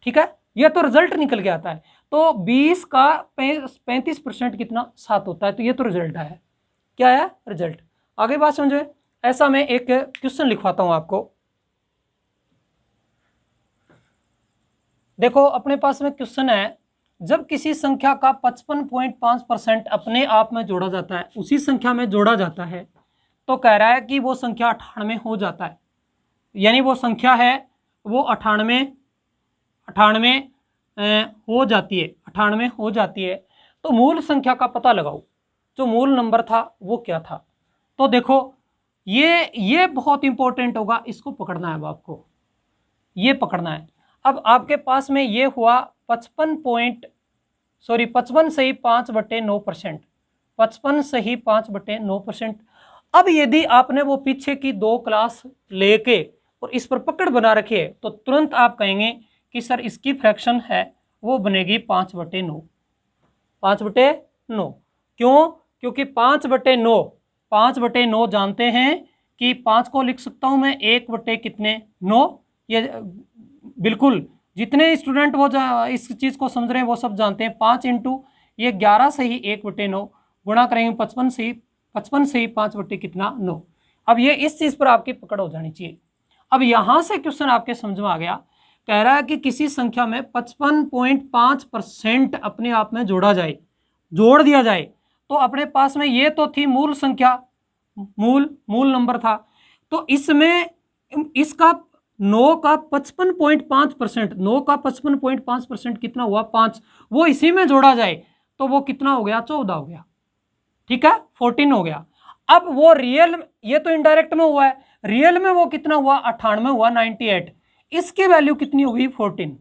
ठीक है, ये तो रिजल्ट निकल के आता है। तो 20 का 35% कितना? 7 होता है, तो ये तो रिजल्ट है। क्या है? रिजल्ट। आगे बात समझे। ऐसा मैं एक क्वेश्चन लिखवाता हूं आपको। देखो अपने पास में क्वेश्चन है, जब किसी संख्या का 55.5% अपने आप में जोड़ा जाता है, उसी संख्या में जोड़ा जाता है, तो कह रहा है कि वो संख्या 98 हो जाता है, यानी वो संख्या है वो 98 हो जाती है, 98 हो जाती है। तो मूल संख्या का पता लगाओ, जो मूल नंबर था वो क्या था। तो देखो ये बहुत इंपॉर्टेंट होगा, इसको पकड़ना है अब आपको, ये पकड़ना है। अब आपके पास में ये हुआ 55 सही 5/9%, 55 सही 5/9%। अब यदि आपने वो पीछे की 2 क्लास लेके और इस पर पकड़ बना रखी है, तो तुरंत आप कहेंगे कि सर इसकी फ्रैक्शन है वो बनेगी 5/9। 5/9 क्यों? क्योंकि 5/9, 5/9 जानते हैं कि 5 को लिख सकता हूं मैं 1/9। ये बिल्कुल जितने स्टूडेंट वो इस चीज को समझ रहे हैं वो सब जानते हैं। 5 इंटू ये 11 से ही 1/9 गुणा करेंगे 55 से ही 5/9। अब ये इस चीज पर आपकी पकड़ हो जानी चाहिए। अब यहां से क्वेश्चन आपके समझ में आ गया, कह रहा है कि किसी संख्या में 55.5% अपने आप में जोड़ा जाए, जोड़ दिया जाए, तो अपने पास में ये तो थी मूल संख्या, मूल नंबर था, तो इसमें इसका 9 का 55.5%, 9 का 55.5% कितना हुआ? 5। वो इसी में जोड़ा जाए तो वो कितना हो गया? 14 हो गया। ठीक है, 14 हो गया। अब वो रियल, ये तो इनडायरेक्ट में हुआ है, रियल में वो कितना हुआ? 98 हुआ, 98। इसकी वैल्यू कितनी होगी? 14।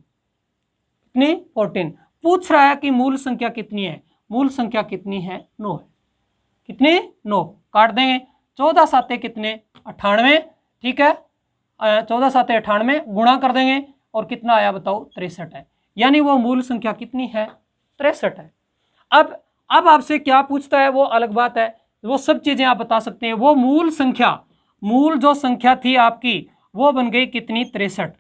कितनी? 14। पूछ रहा है कि मूल संख्या कितनी है, मूल संख्या कितनी है? 9 है। कितनी? 9। काट देंगे, 14 साते कितने? 98। ठीक है, 14 साते 98, गुणा कर देंगे और कितना आया बताओ? 63 है। यानी वो मूल संख्या कितनी है? 63 है। अब आपसे क्या पूछता है वो अलग बात है, वो सब चीजें आप बता सकते हैं। वो मूल संख्या, मूल जो संख्या थी आपकी वो बन गई कितनी? 63।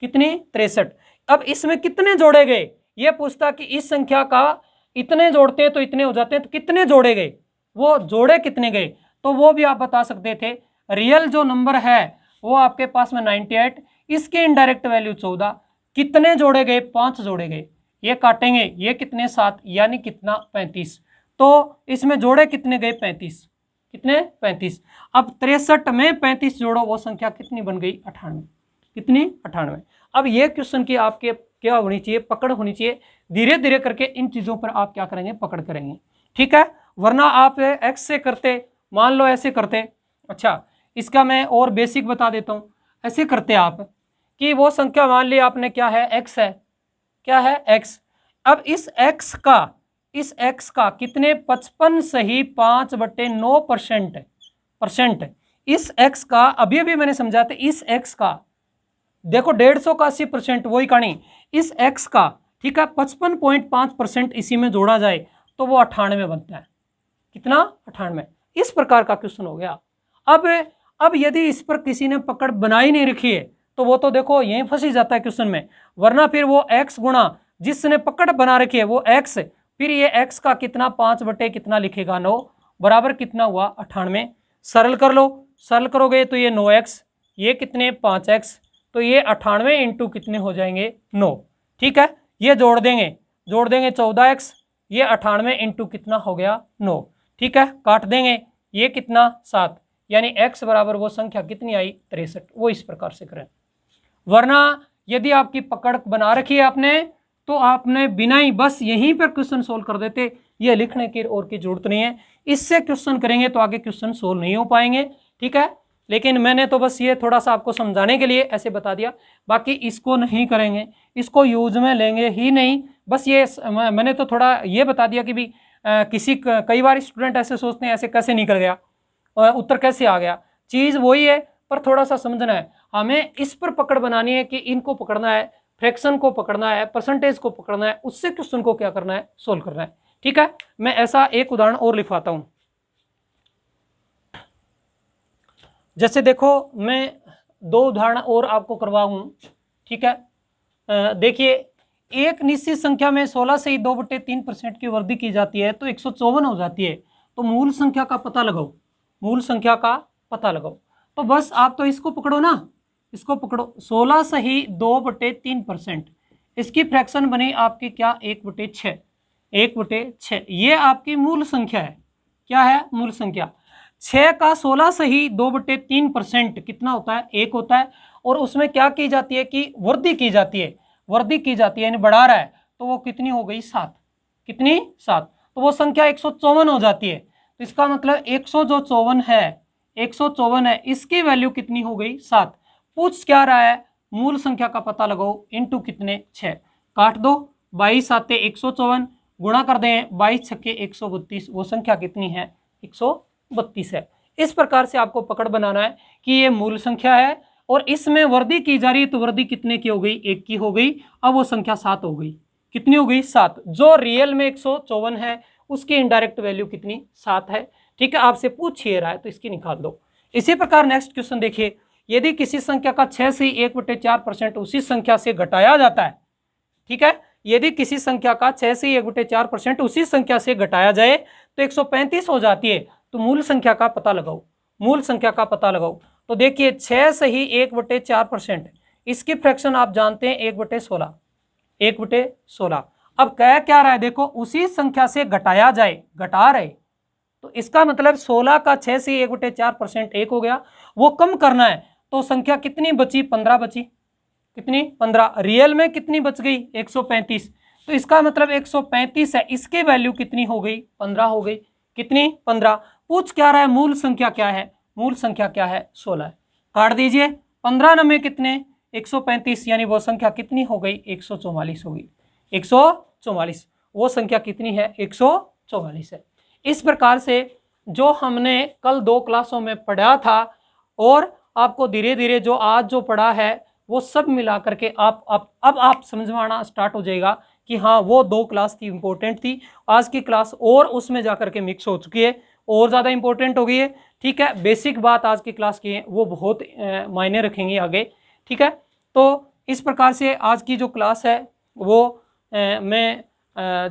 कितनी? 63। अब इसमें कितने जोड़े गए ये पूछता कि इस संख्या का इतने जोड़ते हैं तो इतने हो जाते हैं, तो कितने जोड़े गए, वो जोड़े कितने गए, तो वो भी आप बता सकते थे। रियल जो नंबर है वो आपके पास में 98, इसके इनडायरेक्ट वैल्यू 14, कितने जोड़े गए? 5 जोड़े गए। ये काटेंगे, ये कितने? 7, यानी कितना? 35। तो इसमें जोड़े कितने गए? 35। कितने? 35। अब 63 में 35 जोड़ो, वो संख्या कितनी बन गई? 98। कितनी? 98। अब ये क्वेश्चन की आपके क्या होनी चाहिए? पकड़ होनी चाहिए। धीरे धीरे करके इन चीजों पर आप क्या करेंगे? पकड़ करेंगे। ठीक है, वरना आप एक्स से करते, मान लो ऐसे करते। अच्छा, इसका मैं और बेसिक बता देता हूं। ऐसे करते आप कि वो संख्या मान ली आपने क्या है, x है, क्या है, x। अब इस x का कितने 55 सही 5/9% परसेंट, इस x का अभी मैंने समझा था, इस x का देखो 150 का 80% वही कहानी, इस x का ठीक है 55.5% इसी में जोड़ा जाए तो वो 98 बनता है। कितना, 98। इस प्रकार का क्वेश्चन हो गया। अब यदि इस पर किसी ने पकड़ बनाई नहीं रखी है तो वो तो देखो यहीं फंस ही जाता है क्वेश्चन में, वरना फिर वो x गुणा जिसने पकड़ बना रखी है वो x, फिर ये x का कितना 5 बटे कितना लिखेगा 9 बराबर कितना हुआ 98। सरल कर लो, सरल करोगे तो ये 9x, ये कितने 5x, तो ये 98 इंटू कितने हो जाएंगे 9। ठीक है, ये जोड़ देंगे 14x, ये 98 इंटू कितना हो गया 9। ठीक है, काट देंगे, ये कितना 7, यानी x बराबर वो संख्या कितनी आई 63। वो इस प्रकार से करें, वरना यदि आपकी पकड़ बना रखी है आपने तो आपने बिना ही बस यहीं पर क्वेश्चन सोल्व कर देते, ये लिखने की और की जरूरत नहीं है। इससे क्वेश्चन करेंगे तो आगे क्वेश्चन सोल्व नहीं हो पाएंगे। ठीक है, लेकिन मैंने तो बस ये थोड़ा सा आपको समझाने के लिए ऐसे बता दिया, बाकी इसको नहीं करेंगे, इसको यूज में लेंगे ही नहीं। बस ये मैंने तो थोड़ा ये बता दिया कि भी कई बार स्टूडेंट ऐसे सोचते हैं ऐसे कैसे निकल गया, उत्तर कैसे आ गया, चीज़ वही है पर थोड़ा सा समझना है। हमें इस पर पकड़ बनानी है कि इनको पकड़ना है, फ्रैक्शन को पकड़ना है, परसेंटेज को पकड़ना है, उससे क्वेश्चन को क्या करना है, सोल्व करना है। ठीक है, मैं ऐसा एक उदाहरण और लिखवाता हूं। जैसे देखो मैं 2 उदाहरण और आपको करवाऊं। ठीक है, देखिए एक निश्चित संख्या में 16 से ही 2/3% की वृद्धि की जाती है तो 154 हो जाती है। तो मूल संख्या का पता लगाओ, मूल संख्या का पता लगाओ। तो बस आप तो इसको पकड़ो ना, इसको पकड़ो, 16 से ही 2/3%, इसकी फ्रैक्शन बनी आपकी क्या 1/6, 1/6, ये आपकी मूल संख्या है। क्या है, मूल संख्या। 6 का 16 से ही 2/3% कितना होता है, 1 होता है। और उसमें क्या की जाती है कि वृद्धि की जाती है, वृद्धि की जाती है यानी बढ़ा रहा है, तो वो कितनी हो गई 7, कितनी 7, तो वो संख्या 154 हो जाती है। तो इसका मतलब 154 है, 154 है, इसकी वैल्यू कितनी हो गई 7। पूछ क्या रहा है, मूल संख्या का पता लगाओ इंटू कितने 6, काट दो 22 7 154, गुणा कर दें 22 छक्के 132, वो संख्या कितनी है 132 है। इस प्रकार से आपको पकड़ बनाना है कि ये मूल संख्या है और इसमें वृद्धि की जा रही है, तो वृद्धि कितने की हो गई, 1 की हो गई। अब वो संख्या 7 हो गई, कितनी हो गई 7, जो रियल में 154 है उसकी इनडायरेक्ट वैल्यू कितनी 7 है। ठीक है, आपसे पूछ ही रहा है तो इसकी निकाल दो। इसी प्रकार नेक्स्ट क्वेश्चन देखिए, यदि किसी संख्या का 6 से 1/4% उसी संख्या से घटाया जाता है। ठीक है, यदि किसी संख्या का 6 से 1/4% उसी संख्या से घटाया जाए तो 135 हो जाती है। तो मूल संख्या का पता लगाओ, मूल संख्या का पता लगाओ। तो देखिए 6 से ही 1/4%, इसकी फ्रैक्शन आप जानते हैं 1/16, 1/16। अब कह क्या रहा है, देखो उसी संख्या से घटाया जाए, घटा रहे, तो इसका मतलब 16 का 6 से 1/4% 1 हो गया, वो कम करना है। तो संख्या कितनी बची, 15 बची, कितनी 15, रियल में कितनी बच गई 135, तो इसका मतलब 135 है, इसके वैल्यू कितनी हो गई 15 हो गई, कितनी 15। पूछ क्या रहा है, मूल संख्या क्या है, मूल संख्या क्या है 16 है। काट दीजिए, 15 नंबर कितने 135, यानी वो संख्या कितनी हो गई 144 हो गई, 144, वो संख्या कितनी है 144 है। इस प्रकार से जो हमने कल 2 क्लासों में पढ़ा था और आपको धीरे धीरे जो आज जो पढ़ा है वो सब मिला करके आप समझ में आना स्टार्ट हो जाएगा कि हाँ वो 2 क्लास थी, इंपॉर्टेंट थी। आज की क्लास और उसमें जाकर के मिक्स हो चुकी है, और ज़्यादा इंपॉर्टेंट हो गई है। ठीक है, बेसिक बात आज की क्लास की है वो बहुत मायने रखेंगे आगे। ठीक है, तो इस प्रकार से आज की जो क्लास है वो मैं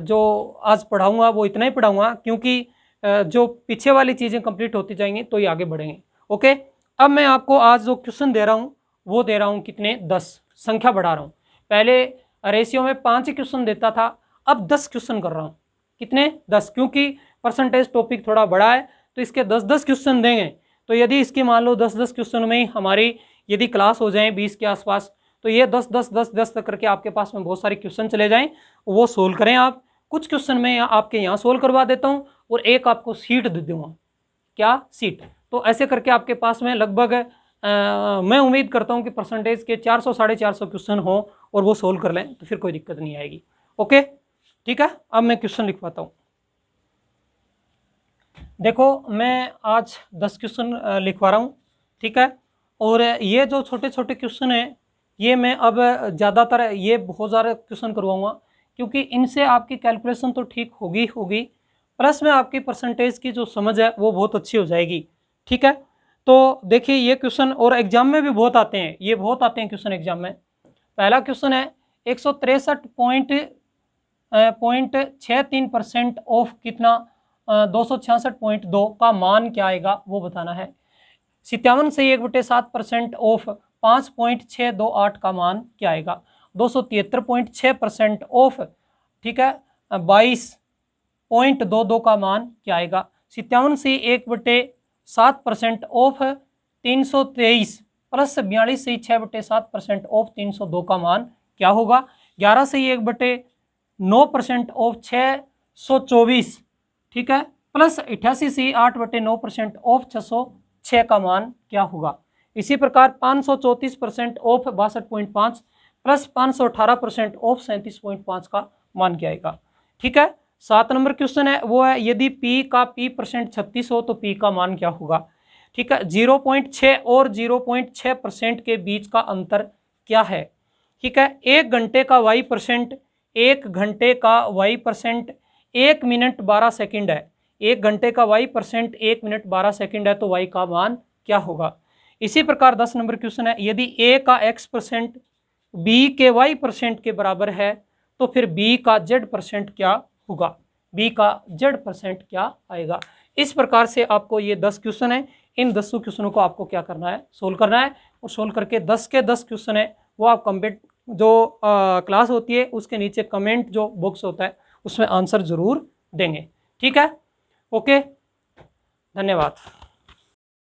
जो आज पढ़ाऊँगा वो इतना ही पढ़ाऊँगा, क्योंकि जो पीछे वाली चीज़ें कंप्लीट होती जाएंगी तो ये आगे बढ़ेंगे। ओके, अब मैं आपको आज जो क्वेश्चन दे रहा हूँ वो दे रहा हूँ कितने 10, संख्या बढ़ा रहा हूँ। पहले रेशियो में 5 क्वेश्चन देता था, अब 10 क्वेश्चन कर रहा हूँ, कितने 10, क्योंकि परसेंटेज टॉपिक थोड़ा बड़ा है तो इसके 10-10 क्वेश्चन देंगे। तो यदि इसकी मान लो 10-10 क्वेश्चन में ही हमारी यदि क्लास हो जाए 20 के आसपास, तो ये 10-10-10-10 तक करके आपके पास में बहुत सारे क्वेश्चन चले जाएं, वो सोल्व करें आप। कुछ क्वेश्चन मैं आपके यहाँ सोल्व करवा देता हूँ और एक आपको सीट दे दूँगा, क्या सीट। तो ऐसे करके आपके पास में लगभग मैं उम्मीद करता हूँ कि परसेंटेज के 400 450 क्वेश्चन हो और वो सोल्व कर लें तो फिर कोई दिक्कत नहीं आएगी। ओके, ठीक है। अब मैं क्वेश्चन लिखवाता हूँ। देखो मैं आज 10 क्वेश्चन लिखवा रहा हूँ, ठीक है। और ये जो छोटे छोटे क्वेश्चन हैं ये मैं अब ज़्यादातर ये बहुत ज़्यादा क्वेश्चन करवाऊँगा, क्योंकि इनसे आपकी कैलकुलेशन तो ठीक होगी होगी, प्लस में आपकी परसेंटेज की जो समझ है वो बहुत अच्छी हो जाएगी, ठीक है। तो देखिए ये क्वेश्चन और एग्जाम में भी बहुत आते हैं, ये बहुत आते हैं क्वेश्चन एग्जाम में। पहला क्वेश्चन है 163.63% ऑफ कितना 266.2 का मान क्या आएगा वो बताना है। 57 से 1/7% ऑफ 5.628 का मान क्या आएगा। 273.6% ऑफ, ठीक है, 22.22 का मान क्या आएगा। 57 से 1/7% ऑफ 323 प्लस 42 से 6/7% ऑफ 302 का मान क्या होगा। 11 से 1/9% ऑफ 624, ठीक है, प्लस 88 से 8/9% ऑफ 606 का मान क्या होगा। इसी प्रकार 534% ऑफ 62.5 प्लस 518% ऑफ 37.5 का मान क्या आएगा, ठीक है। 7 नंबर क्वेश्चन है वो है यदि P का P% 36 हो तो P का मान क्या होगा, ठीक है। 0.6 और 0.6% के बीच का अंतर क्या है, ठीक है। 1 घंटे का y%, 1 घंटे का y%, 1 मिनट 12 सेकंड है। 1 घंटे का y%, 1 मिनट 12 सेकंड है तो y का मान क्या होगा। इसी प्रकार 10 नंबर क्वेश्चन है यदि a का x% b के y% के बराबर है तो फिर b का z% क्या होगा, b का z% क्या आएगा। इस प्रकार से आपको ये 10 क्वेश्चन है, इन 10 क्वेश्चनों को आपको क्या करना है, सोल्व करना है। और सोल्व करके 10 के 10 क्वेश्चन है वो आप कमेंट जो क्लास होती है उसके नीचे कमेंट जो बॉक्स होता है उसमें आंसर जरूर देंगे, ठीक है। ओके, धन्यवाद।